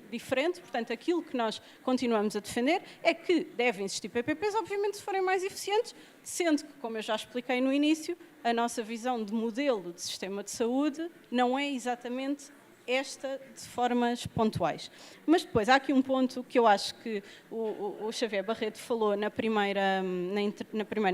diferente, portanto, aquilo que nós continuamos a defender é que devem existir PPPs, obviamente, se forem mais eficientes, sendo que, como eu já expliquei no início, a nossa visão de modelo de sistema de saúde não é exatamente esta de formas pontuais. Mas depois, há aqui um ponto que eu acho que o Xavier Barreto falou na primeira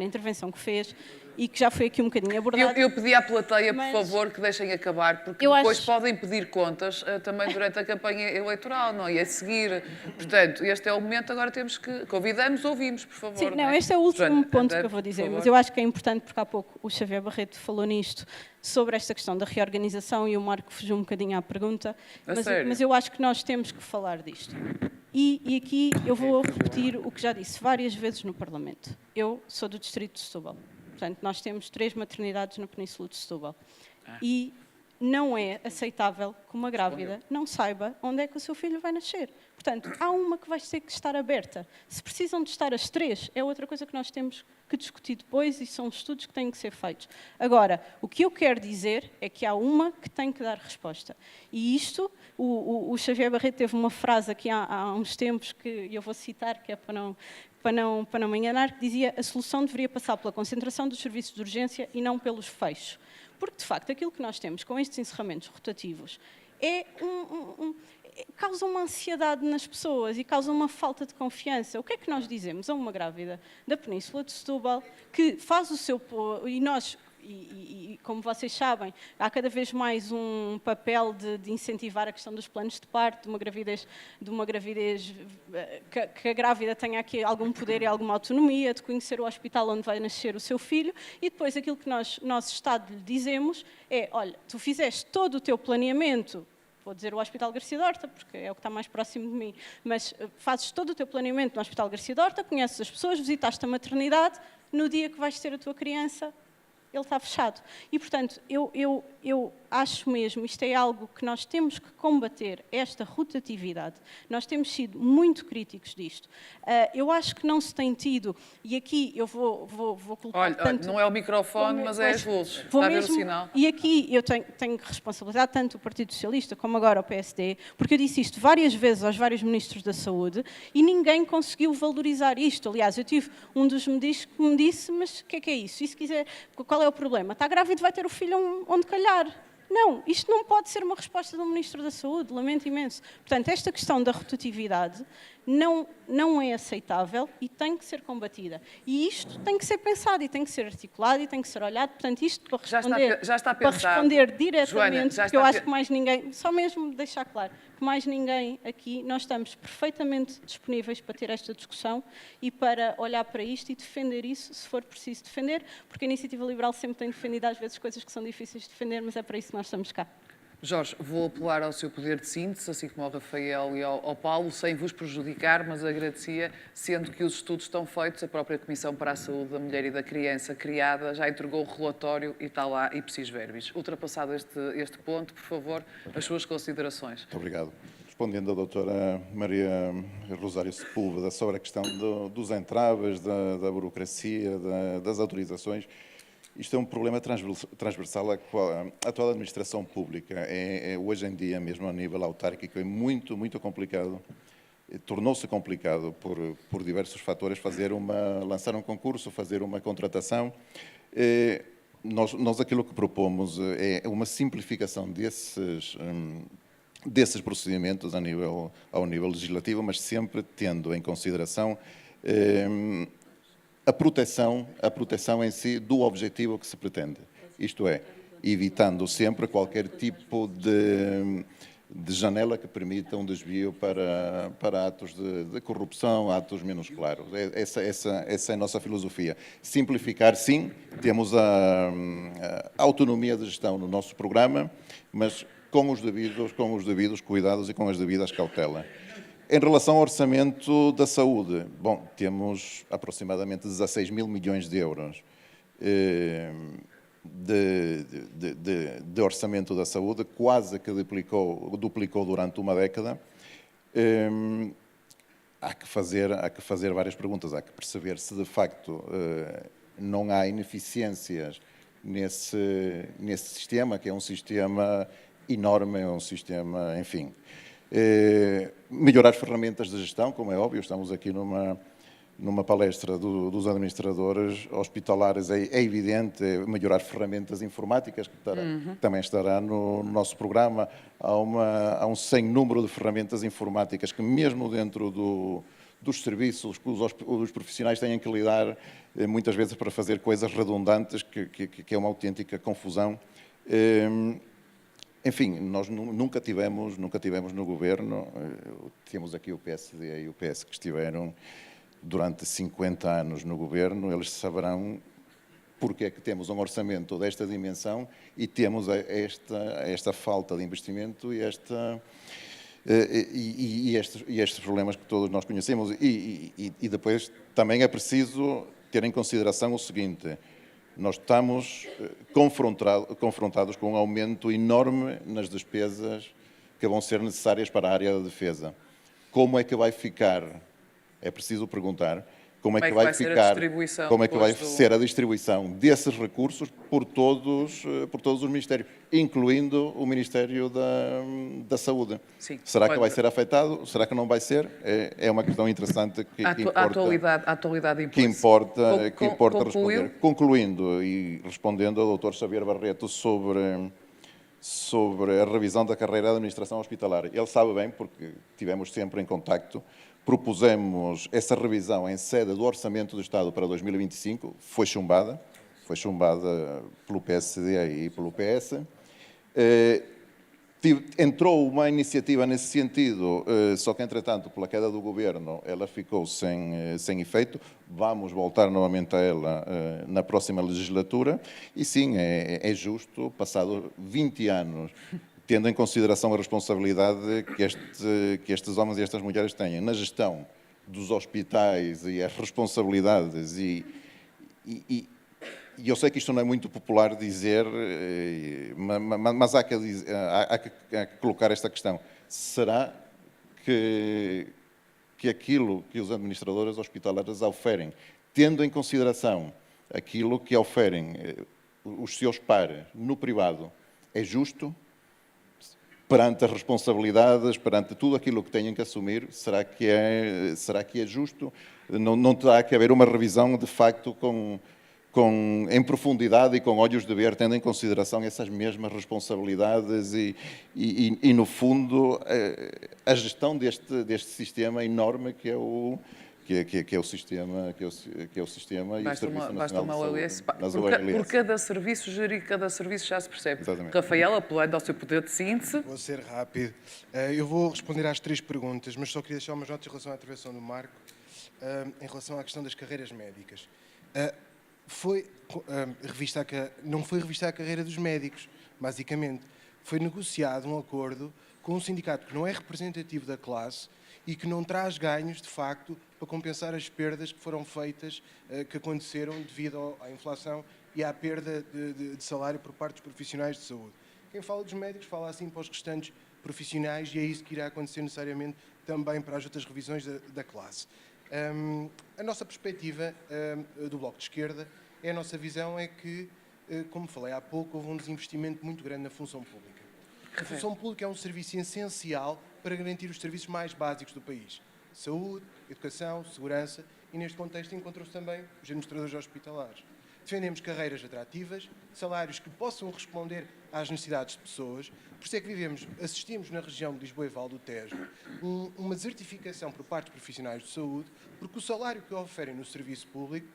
intervenção que fez e que já foi aqui um bocadinho abordado. Eu pedi à plateia, por favor, que deixem acabar, porque depois podem pedir contas também durante a campanha eleitoral, não? E a seguir. Portanto, este é o momento, agora temos que... Convidamos, ouvimos, por favor. Sim, este é o último ponto que eu vou dizer, mas eu acho que é importante, porque há pouco o Xavier Barreto falou nisto, sobre esta questão da reorganização, e o Marco fugiu um bocadinho à pergunta, mas eu acho que nós temos que falar disto. E aqui eu vou repetir o que já disse várias vezes no Parlamento. Eu sou do distrito de Setúbal. Portanto, nós temos 3 maternidades na Península de Setúbal. E não é aceitável que uma grávida não saiba onde é que o seu filho vai nascer. Portanto, há uma que vai ter que estar aberta. Se precisam de estar as 3, é outra coisa que nós temos que discutir depois e são estudos que têm que ser feitos. Agora, o que eu quero dizer é que há uma que tem que dar resposta. E isto, o Xavier Barreto teve uma frase aqui há uns tempos que eu vou citar, que é para não me enganar, que dizia: a solução deveria passar pela concentração dos serviços de urgência e não pelos fechos. Porque, de facto, aquilo que nós temos com estes encerramentos rotativos causa uma ansiedade nas pessoas e causa uma falta de confiança. O que é que nós dizemos a uma grávida da Península de Setúbal que faz o seu... E nós... E como vocês sabem, há cada vez mais um papel de incentivar a questão dos planos de parto, de uma gravidez que a grávida tenha aqui algum poder e alguma autonomia, de conhecer o hospital onde vai nascer o seu filho, e depois aquilo que nosso Estado lhe dizemos é: olha, tu fizeste todo o teu planeamento, vou dizer o Hospital Garcia Dorta, porque é o que está mais próximo de mim, mas fazes todo o teu planeamento no Hospital Garcia Dorta, conheces as pessoas, visitaste a maternidade, no dia que vais ter a tua criança, ele está fechado. E, portanto, eu acho mesmo, isto é algo que nós temos que combater, esta rotatividade. Nós temos sido muito críticos disto. Eu acho que não se tem tido, e aqui eu vou colocar... Olha, não é o microfone, mas é as luzes. Está a ver o sinal? E aqui eu tenho responsabilidade, tanto o Partido Socialista como agora o PSD, porque eu disse isto várias vezes aos vários ministros da Saúde e ninguém conseguiu valorizar isto. Aliás, eu tive um dos ministros que me disse, mas o que é isso? E se quiser, qual é o problema? Está grávida, vai ter o filho onde calhar. Não, isto não pode ser uma resposta do Ministro da Saúde, lamento imenso. Portanto, esta questão da rotatividade não é aceitável e tem que ser combatida. E isto tem que ser pensado e tem que ser articulado e tem que ser olhado. Portanto, isto para responder, já está para responder diretamente, Joana, porque eu acho que mais ninguém, só mesmo deixar claro, que mais ninguém aqui, nós estamos perfeitamente disponíveis para ter esta discussão e para olhar para isto e defender isso, se for preciso defender, porque a Iniciativa Liberal sempre tem defendido às vezes coisas que são difíceis de defender, mas é para isso que nós estamos cá. Jorge, vou apelar ao seu poder de síntese, assim como ao Rafael e ao Paulo, sem vos prejudicar, mas agradecia, sendo que os estudos estão feitos, a própria Comissão para a Saúde da Mulher e da Criança, criada, já entregou o relatório e está lá ipsis verbis. Ultrapassado este ponto, por favor, as suas considerações. Muito obrigado. Respondendo à doutora Maria Rosário Sepúlveda sobre a questão dos entraves, da burocracia, das autorizações, isto é um problema transversal à atual administração pública. Hoje em dia, mesmo a nível autárquico, é muito, muito complicado. Tornou-se complicado por diversos fatores lançar um concurso, fazer uma contratação. Nós aquilo que propomos é uma simplificação desses procedimentos ao nível legislativo, mas sempre tendo em consideração a proteção em si do objetivo que se pretende. Isto é, evitando sempre qualquer tipo de janela que permita um desvio para atos de corrupção, atos menos claros. Essa é a nossa filosofia. Simplificar, sim, temos a autonomia de gestão no nosso programa, mas com os devidos cuidados e com as devidas cautelas. Em relação ao orçamento da saúde, bom, temos aproximadamente 16 mil milhões de euros de orçamento da saúde, quase que duplicou durante uma década. Há que fazer várias perguntas, há que perceber se de facto não há ineficiências nesse sistema, que é um sistema enorme, é um sistema, enfim. Melhorar as ferramentas de gestão, como é óbvio, estamos aqui numa palestra dos administradores hospitalares, é evidente, melhorar ferramentas informáticas, que também estará no nosso programa. Há um sem número de ferramentas informáticas que, mesmo dentro dos serviços que os profissionais têm que lidar, muitas vezes para fazer coisas redundantes, que é uma autêntica confusão. Enfim, nós nunca tivemos no governo, temos aqui o PSD e o PS que estiveram durante 50 anos no governo, eles saberão porque é que temos um orçamento desta dimensão e temos esta falta de investimento e estes problemas que todos nós conhecemos. E depois também é preciso ter em consideração o seguinte: nós estamos confrontados com um aumento enorme nas despesas que vão ser necessárias para a área da defesa. Como é que vai ficar? É preciso perguntar como é que vai ficar, como é que vai ser a distribuição desses recursos por todos os ministérios, incluindo o Ministério da Saúde. Sim, será que vai ser afetado? Será que não vai ser? É uma questão interessante que importa responder. Concluindo e respondendo ao Dr. Xavier Barreto sobre a revisão da carreira da administração hospitalar. Ele sabe bem, porque tivemos sempre em contacto. Propusemos essa revisão em sede do Orçamento do Estado para 2025, foi chumbada pelo PSD e pelo PS. Entrou uma iniciativa nesse sentido, só que, entretanto, pela queda do Governo, ela ficou sem efeito. Vamos voltar novamente a ela na próxima legislatura. E sim, é justo, passado 20 anos, tendo em consideração a responsabilidade que estes homens e estas mulheres têm na gestão dos hospitais e as responsabilidades e E eu sei que isto não é muito popular dizer, mas há que colocar esta questão. Será que aquilo que os administradores hospitalares oferem, tendo em consideração aquilo que oferem os seus pares no privado, é justo? Perante as responsabilidades, perante tudo aquilo que têm que assumir, será que é justo? Não terá que haver uma revisão, de facto, em profundidade e com olhos de ver, tendo em consideração essas mesmas responsabilidades e no fundo, a gestão deste sistema enorme que é o sistema e o Serviço Nacional de Saúde. Por cada serviço, gerir cada serviço já se percebe. Exatamente. Rafael, apelando ao seu poder de síntese. Vou ser rápido. Eu vou responder às 3 perguntas, mas só queria deixar umas notas em relação à intervenção do Marco, em relação à questão das carreiras médicas. Não foi revista a carreira dos médicos, basicamente. Foi negociado um acordo com um sindicato que não é representativo da classe e que não traz ganhos, de facto, para compensar as perdas que foram feitas, que aconteceram devido à inflação e à perda de salário por parte dos profissionais de saúde. Quem fala dos médicos fala assim para os restantes profissionais e é isso que irá acontecer necessariamente também para as outras revisões da classe. A nossa perspectiva do Bloco de Esquerda, a nossa visão é que, como falei há pouco, houve um desinvestimento muito grande na função pública. A função pública é um serviço essencial para garantir os serviços mais básicos do país. Saúde, educação, segurança e, neste contexto, encontram-se também os administradores hospitalares. Defendemos carreiras atrativas, salários que possam responder às necessidades de pessoas. Por isso é que assistimos na região de Lisboa e Val do Tejo uma desertificação por parte de profissionais de saúde, porque o salário que oferem no serviço público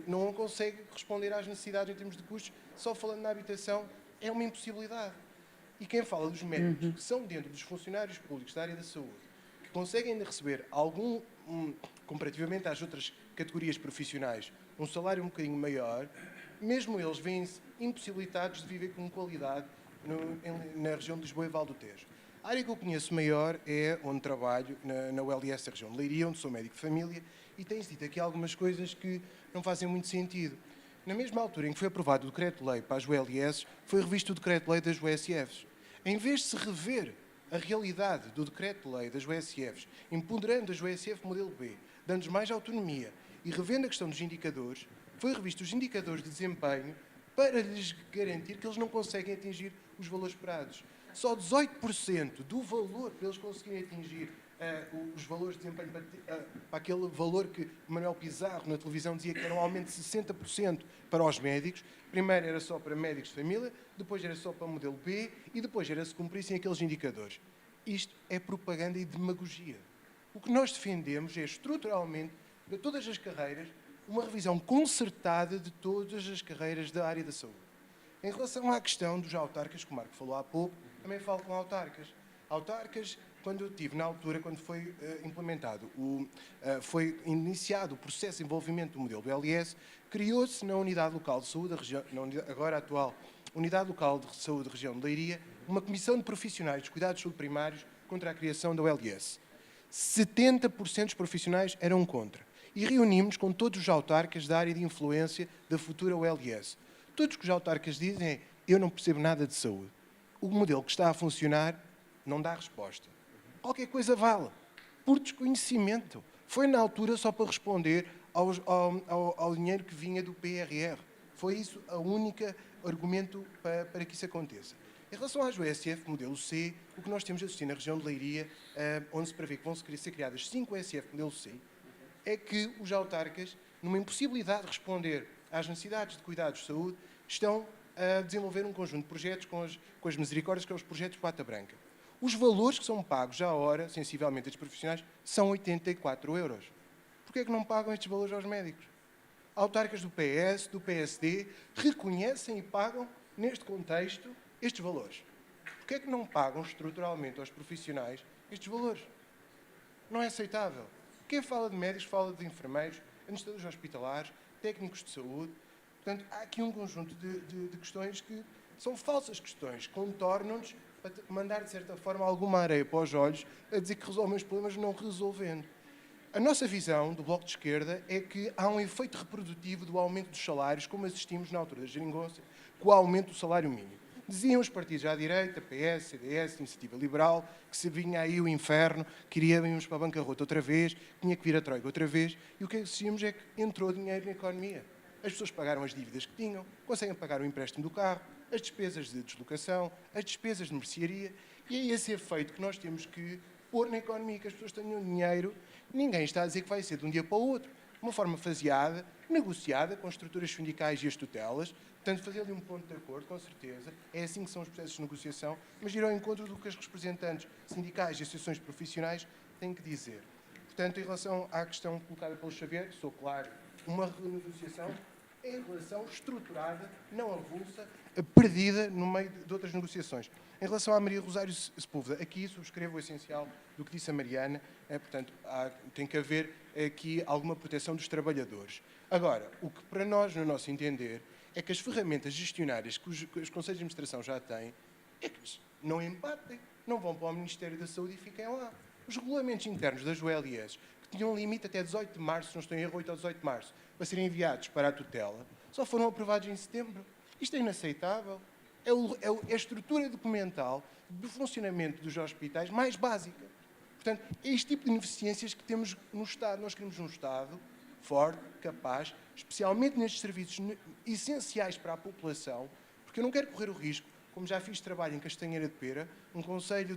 não consegue responder às necessidades em termos de custos. Só falando na habitação é uma impossibilidade. E quem fala dos médicos que são dentro dos funcionários públicos da área da saúde, que conseguem ainda receber comparativamente às outras categorias profissionais, um salário um bocadinho maior, mesmo eles veem-se impossibilitados de viver com qualidade na região de Lisboa e Val do Tejo. A área que eu conheço maior é onde trabalho, na ULS da região de Leiria, onde sou médico de família, e tem-se dito aqui algumas coisas que não fazem muito sentido. Na mesma altura em que foi aprovado o decreto-lei para as ULS, foi revisto o decreto-lei das USFs. Em vez de se rever a realidade do decreto-lei das USFs, empoderando as USF modelo B, dando-lhes mais autonomia e revendo a questão dos indicadores, foi revisto os indicadores de desempenho para lhes garantir que eles não conseguem atingir os valores esperados. Só 18% do valor para eles conseguirem atingir os valores de desempenho para aquele valor que Manuel Pizarro na televisão dizia que era um aumento de 60% para os médicos. Primeiro era só para médicos de família, depois era só para modelo B e depois era se cumprissem aqueles indicadores. Isto é propaganda e demagogia. O que nós defendemos é estruturalmente, para todas as carreiras, uma revisão concertada de todas as carreiras da área da saúde. Em relação à questão dos autarcas, que o Marco falou há pouco, também falo com autarcas. Autarcas, quando eu estive na altura, quando foi implementado, foi iniciado o processo de envolvimento do modelo do LS, criou-se na Unidade Local de Saúde, agora a atual Unidade Local de Saúde da região de Leiria, uma comissão de profissionais dos cuidados de saúde primários contra a criação da ULS. 70% dos profissionais eram contra. E reunimos com todos os autarcas da área de influência da futura ULS. Todos os autarcas dizem é, eu não percebo nada de saúde. O modelo que está a funcionar não dá resposta. Qualquer coisa vale. Por desconhecimento. Foi na altura só para responder ao dinheiro que vinha do PRR. Foi isso o único argumento para que isso aconteça. Em relação às USF, modelo C, o que nós temos assistido na região de Leiria, onde se prevê que vão ser criadas 5 USF modelo C, é que os autarcas, numa impossibilidade de responder às necessidades de cuidados de saúde, estão a desenvolver um conjunto de projetos com as misericórdias, que são os projetos Pata Branca. Os valores que são pagos à hora, sensivelmente, estes profissionais, são 84 €. Porquê é que não pagam estes valores aos médicos? Autarcas do PS, do PSD, reconhecem e pagam, neste contexto, estes valores. Porquê é que não pagam estruturalmente aos profissionais estes valores? Não é aceitável. Quem fala de médicos fala de enfermeiros, administradores hospitalares, técnicos de saúde. Portanto, há aqui um conjunto de questões que são falsas questões, contornam-nos para mandar, de certa forma, alguma areia para os olhos, a dizer que resolvem os problemas não resolvendo. A nossa visão do Bloco de Esquerda é que há um efeito reprodutivo do aumento dos salários, como assistimos na altura da geringonça, com o aumento do salário mínimo. Diziam os partidos à direita, PS, CDS, Iniciativa Liberal, que se vinha aí o inferno, que iríamos para a bancarrota outra vez, tinha que vir a troika outra vez, e o que assistimos é que entrou dinheiro na economia. As pessoas pagaram as dívidas que tinham, conseguem pagar o empréstimo do carro, as despesas de deslocação, as despesas de mercearia, e é esse efeito que nós temos que pôr na economia, que as pessoas tenham dinheiro. Ninguém está a dizer que vai ser de um dia para o outro. Uma forma faseada, negociada com as estruturas sindicais e as tutelas. Portanto, fazer ali um ponto de acordo, com certeza. É assim que são os processos de negociação, mas ir ao encontro do que os representantes sindicais e associações profissionais têm que dizer. Portanto, em relação à questão colocada pelo Xavier, sou claro, uma renegociação em relação estruturada, não avulsa, perdida no meio de outras negociações. Em relação à Maria Rosário Sepúlveda, aqui subscrevo o essencial do que disse a Mariana, portanto, tem que haver aqui alguma proteção dos trabalhadores. Agora, o que para nós, no nosso entender, é que as ferramentas gestionárias que os Conselhos de Administração já têm, é que não empatem, não vão para o Ministério da Saúde e fiquem lá. Os regulamentos internos das ULS, que tinham um limite até 18 de março, se não estou em erro, 8 ou 18 de março, para serem enviados para a tutela, só foram aprovados em setembro. Isto é inaceitável. É a estrutura documental do funcionamento dos hospitais mais básica. Portanto, é este tipo de ineficiências que temos no Estado. Nós queremos um Estado forte, capaz, especialmente nestes serviços essenciais para a população, porque eu não quero correr o risco, como já fiz trabalho em Castanheira de Pera, um concelho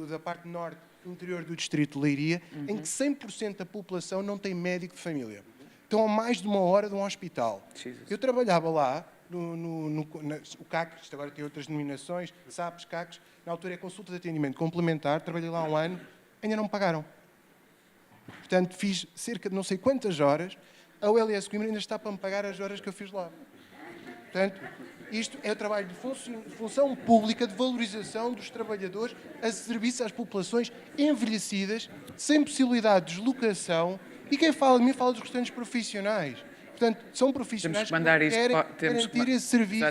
da parte norte do interior do distrito de Leiria, em que 100% da população não tem médico de família. Estão a mais de uma hora de um hospital. Eu trabalhava lá, o CAC, isto agora tem outras denominações, SAPs, CACs, na altura é consulta de atendimento complementar, trabalhei lá um ano, ainda não me pagaram. Portanto, fiz cerca de não sei quantas horas, a ULS Coimbra ainda está para me pagar as horas que eu fiz lá. Portanto, isto é o trabalho de função pública, de valorização dos trabalhadores a serviço às populações envelhecidas, sem possibilidade de deslocação, e quem fala de mim fala dos restantes profissionais. Portanto, são profissionais que querem garantir esse serviço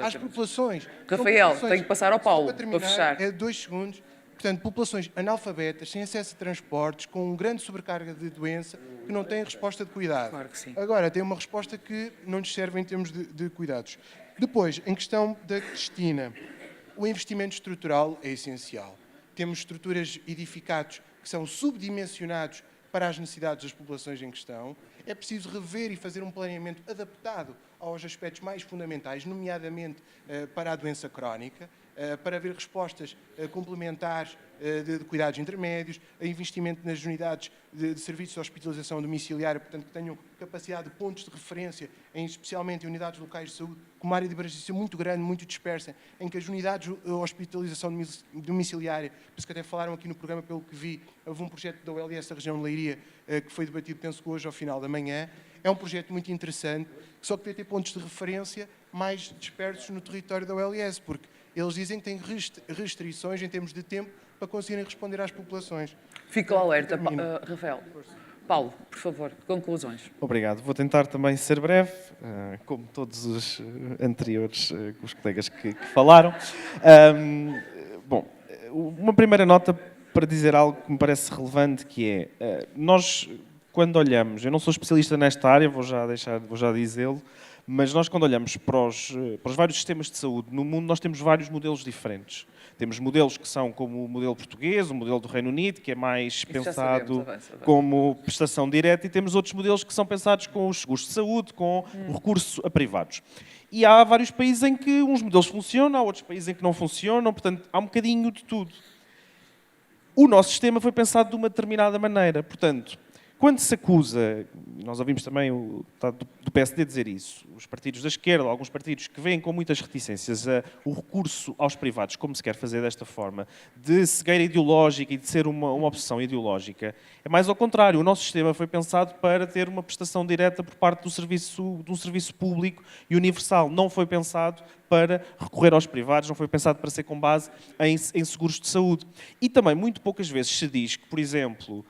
às populações. Rafael, tenho que passar ao Paulo para fechar. 2 segundos. Portanto, populações analfabetas, sem acesso a transportes, com grande sobrecarga de doença, que não têm resposta de cuidado. Claro que sim. Agora, têm uma resposta que não lhes serve em termos de cuidados. Depois, em questão da Cristina, o investimento estrutural é essencial. Temos estruturas edificados que são subdimensionados para as necessidades das populações em questão. É preciso rever e fazer um planeamento adaptado aos aspectos mais fundamentais, nomeadamente para a doença crónica, para haver respostas complementares de cuidados intermédios, a investimento nas unidades de serviços de hospitalização domiciliária, portanto, que tenham capacidade de pontos de referência, especialmente em unidades locais de saúde, com uma área de abrangência muito grande, muito dispersa, em que as unidades de hospitalização domiciliária, por isso que até falaram aqui no programa, pelo que vi, houve um projeto da ULS da região de Leiria, que foi debatido, penso que hoje, ao final da manhã. É um projeto muito interessante, que só que deve ter pontos de referência mais dispersos no território da ULS, porque eles dizem que têm restrições em termos de tempo para conseguirem responder às populações. Fica o alerta, Rafael. Paulo, por favor, conclusões. Obrigado. Vou tentar também ser breve, como todos os anteriores, os colegas que falaram. Bom, uma primeira nota para dizer algo que me parece relevante, que é, nós, quando olhamos, eu não sou especialista nesta área, vou já dizê-lo, mas nós, quando olhamos para os vários sistemas de saúde no mundo, nós temos vários modelos diferentes. Temos modelos que são como o modelo português, o modelo do Reino Unido, que é mais pensado como prestação direta, e temos outros modelos que são pensados com os seguros de saúde, com o recurso a privados. E há vários países em que uns modelos funcionam, há outros países em que não funcionam, portanto, há um bocadinho de tudo. O nosso sistema foi pensado de uma determinada maneira, portanto, quando se acusa, nós ouvimos também o do PSD dizer isso, os partidos da esquerda, alguns partidos que veem com muitas reticências o recurso aos privados, como se quer fazer desta forma, de cegueira ideológica e de ser uma obsessão ideológica, é mais ao contrário. O nosso sistema foi pensado para ter uma prestação direta por parte de um serviço público e universal. Não foi pensado para recorrer aos privados, não foi pensado para ser com base em seguros de saúde. E também, muito poucas vezes se diz que, por exemplo,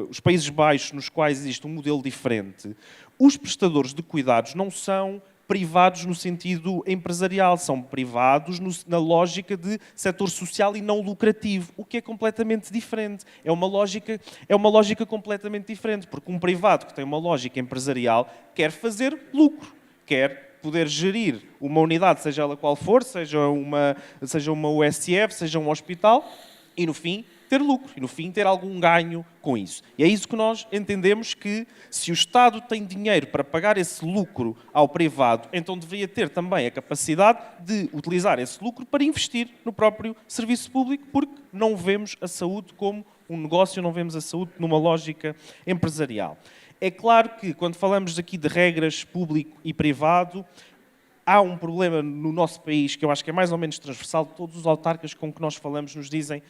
os Países Baixos, nos quais existe um modelo diferente, os prestadores de cuidados não são privados no sentido empresarial, são privados na lógica de setor social e não lucrativo, o que é completamente diferente. É uma lógica completamente diferente, porque um privado que tem uma lógica empresarial quer fazer lucro, quer poder gerir uma unidade, seja ela qual for, seja uma USF, seja um hospital, e no fim ter lucro, e no fim ter algum ganho com isso. E é isso que nós entendemos que, se o Estado tem dinheiro para pagar esse lucro ao privado, então deveria ter também a capacidade de utilizar esse lucro para investir no próprio serviço público, porque não vemos a saúde como um negócio, não vemos a saúde numa lógica empresarial. É claro que, quando falamos aqui de regras público e privado, há um problema no nosso país que eu acho que é mais ou menos transversal. Todos os autarcas com que nós falamos nos dizem,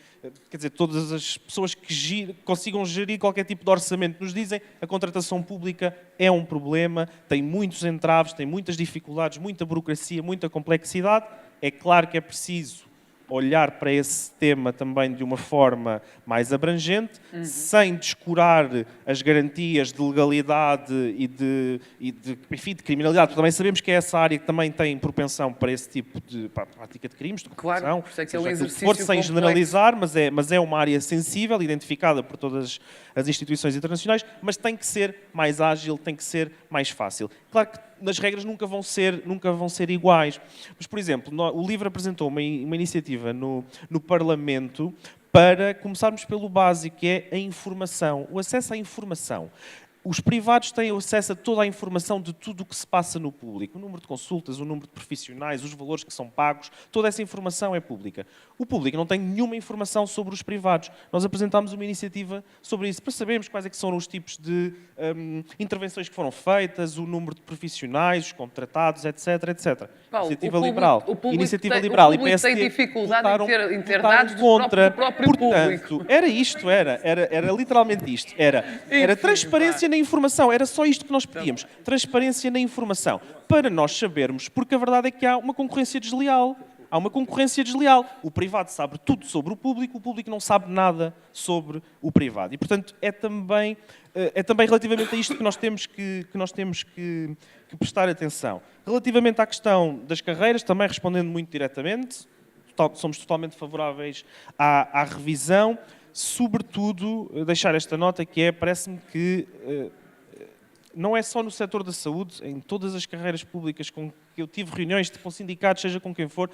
quer dizer, todas as pessoas que consigam gerir qualquer tipo de orçamento nos dizem que a contratação pública é um problema, tem muitos entraves, tem muitas dificuldades, muita burocracia, muita complexidade. É claro que é preciso olhar para esse tema também de uma forma mais abrangente, sem descurar as garantias de legalidade e de criminalidade, porque também sabemos que é essa área que também tem propensão para esse tipo de prática de crimes, de corrupção, claro, por isso é que é um exercício for, sem generalizar, mas é uma área sensível, identificada por todas as instituições internacionais, mas tem que ser mais ágil, tem que ser mais fácil. Claro que as regras nunca vão ser iguais. Mas, por exemplo, o LIVRE apresentou uma iniciativa no Parlamento para começarmos pelo básico, que é a informação, o acesso à informação. Os privados têm acesso a toda a informação de tudo o que se passa no público. O número de consultas, o número de profissionais, os valores que são pagos, toda essa informação é pública. O público não tem nenhuma informação sobre os privados. Nós apresentámos uma iniciativa sobre isso, para sabermos quais é que são os tipos de intervenções que foram feitas, o número de profissionais, os contratados, etc, etc. Paulo, Iniciativa Liberal. Iniciativa Liberal e PSD tem dificuldade em ter dados do próprio Portanto, público. era isto, era literalmente isto. Era transparência na informação, era só isto que nós pedíamos. Transparência na informação, para nós sabermos, porque a verdade é que há uma concorrência desleal. Há uma concorrência desleal. O privado sabe tudo sobre o público não sabe nada sobre o privado. E, portanto, é também relativamente a isto que nós temos que prestar atenção. Relativamente à questão das carreiras, também respondendo muito diretamente, somos totalmente favoráveis à revisão. Sobretudo, deixar esta nota que parece-me que não é só no setor da saúde, em todas as carreiras públicas com que eu tive reuniões com sindicatos, seja com quem for,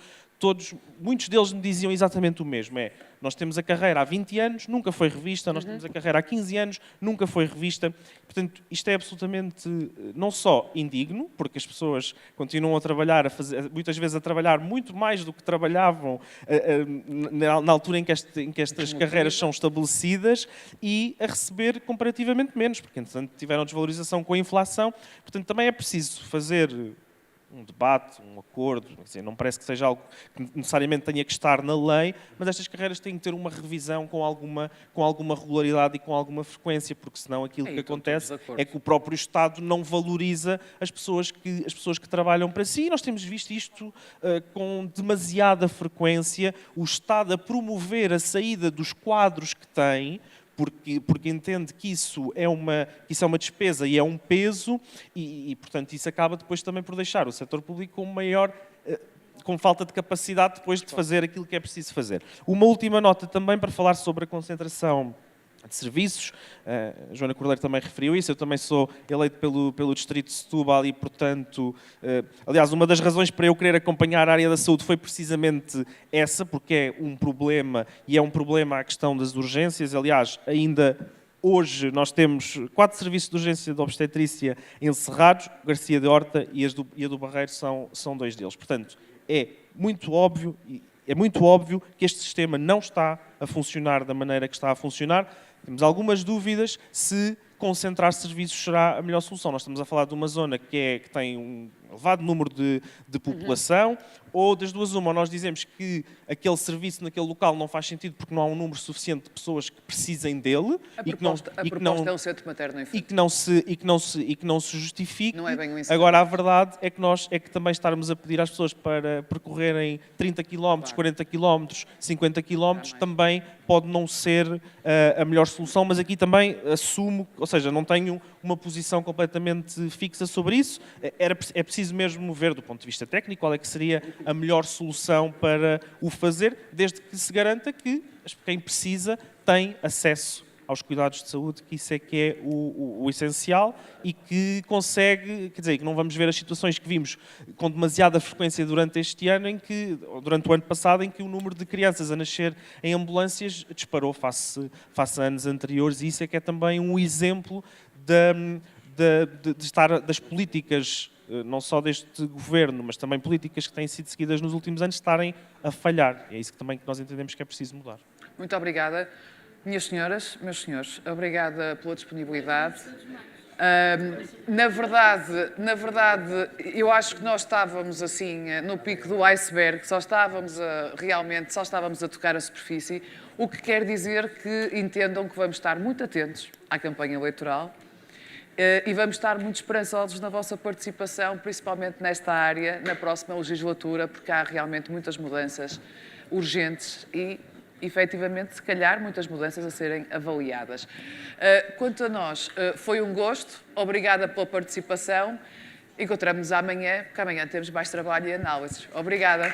muitos deles me diziam exatamente o mesmo. Nós temos a carreira há 20 anos, nunca foi revista, nós temos a carreira há 15 anos, nunca foi revista. Portanto, isto é absolutamente não só indigno, porque as pessoas continuam a trabalhar, muitas vezes a trabalhar muito mais do que trabalhavam na altura em que estas carreiras são estabelecidas, e a receber comparativamente menos, porque, entretanto, tiveram desvalorização com a inflação. Portanto, também é preciso fazer um debate, um acordo, não parece que seja algo que necessariamente tenha que estar na lei, mas estas carreiras têm que ter uma revisão com alguma regularidade e com alguma frequência, porque senão aquilo que acontece é que o próprio Estado não valoriza as pessoas que trabalham para si. E nós temos visto isto com demasiada frequência, o Estado a promover a saída dos quadros que tem, porque entende que isso é uma despesa e é um peso, e portanto, isso acaba depois também por deixar o setor público com falta de capacidade depois de fazer aquilo que é preciso fazer. Uma última nota também para falar sobre a concentração de serviços. A Joana Cordeiro também referiu isso. Eu também sou eleito pelo Distrito de Setúbal e, portanto, aliás, uma das razões para eu querer acompanhar a área da saúde foi precisamente essa, porque é um problema, e é um problema a questão das urgências. Aliás, ainda hoje nós temos 4 serviços de urgência de obstetrícia encerrados, Garcia de Horta e a do Barreiro são 2 deles. Portanto, é muito óbvio que este sistema não está a funcionar da maneira que está a funcionar. Temos algumas dúvidas se concentrar serviços será a melhor solução. Nós estamos a falar de uma zona que tem um elevado número de população, ou das duas uma, nós dizemos que aquele serviço naquele local não faz sentido porque não há um número suficiente de pessoas que precisem dele. A proposta é um centro materno e que não se justifique. Não é bem um Agora, a verdade é que também estarmos a pedir às pessoas para percorrerem 30 km, 40 km, 50 km, também pode não ser a melhor solução, mas aqui também assumo, ou seja, não tenho uma posição completamente fixa sobre isso. É preciso preciso mesmo ver, do ponto de vista técnico, qual é que seria a melhor solução para o fazer, desde que se garanta que quem precisa tem acesso aos cuidados de saúde, que isso é que é o essencial e que consegue, quer dizer, que não vamos ver as situações que vimos com demasiada frequência durante este ano, durante o ano passado, em que o número de crianças a nascer em ambulâncias disparou face a anos anteriores, e isso é que é também um exemplo das políticas, não só deste governo, mas também políticas que têm sido seguidas nos últimos anos, estarem a falhar. E é isso que também nós entendemos que é preciso mudar. Muito obrigada. Minhas senhoras, meus senhores, obrigada pela disponibilidade. Na verdade, eu acho que nós estávamos assim no pico do iceberg, só estávamos a tocar a superfície, o que quer dizer que entendam que vamos estar muito atentos à campanha eleitoral e vamos estar muito esperançosos na vossa participação, principalmente nesta área, na próxima legislatura, porque há realmente muitas mudanças urgentes e, efetivamente, se calhar, muitas mudanças a serem avaliadas. Quanto a nós, foi um gosto. Obrigada pela participação. Encontramos-nos amanhã, porque amanhã temos mais trabalho e análises. Obrigada.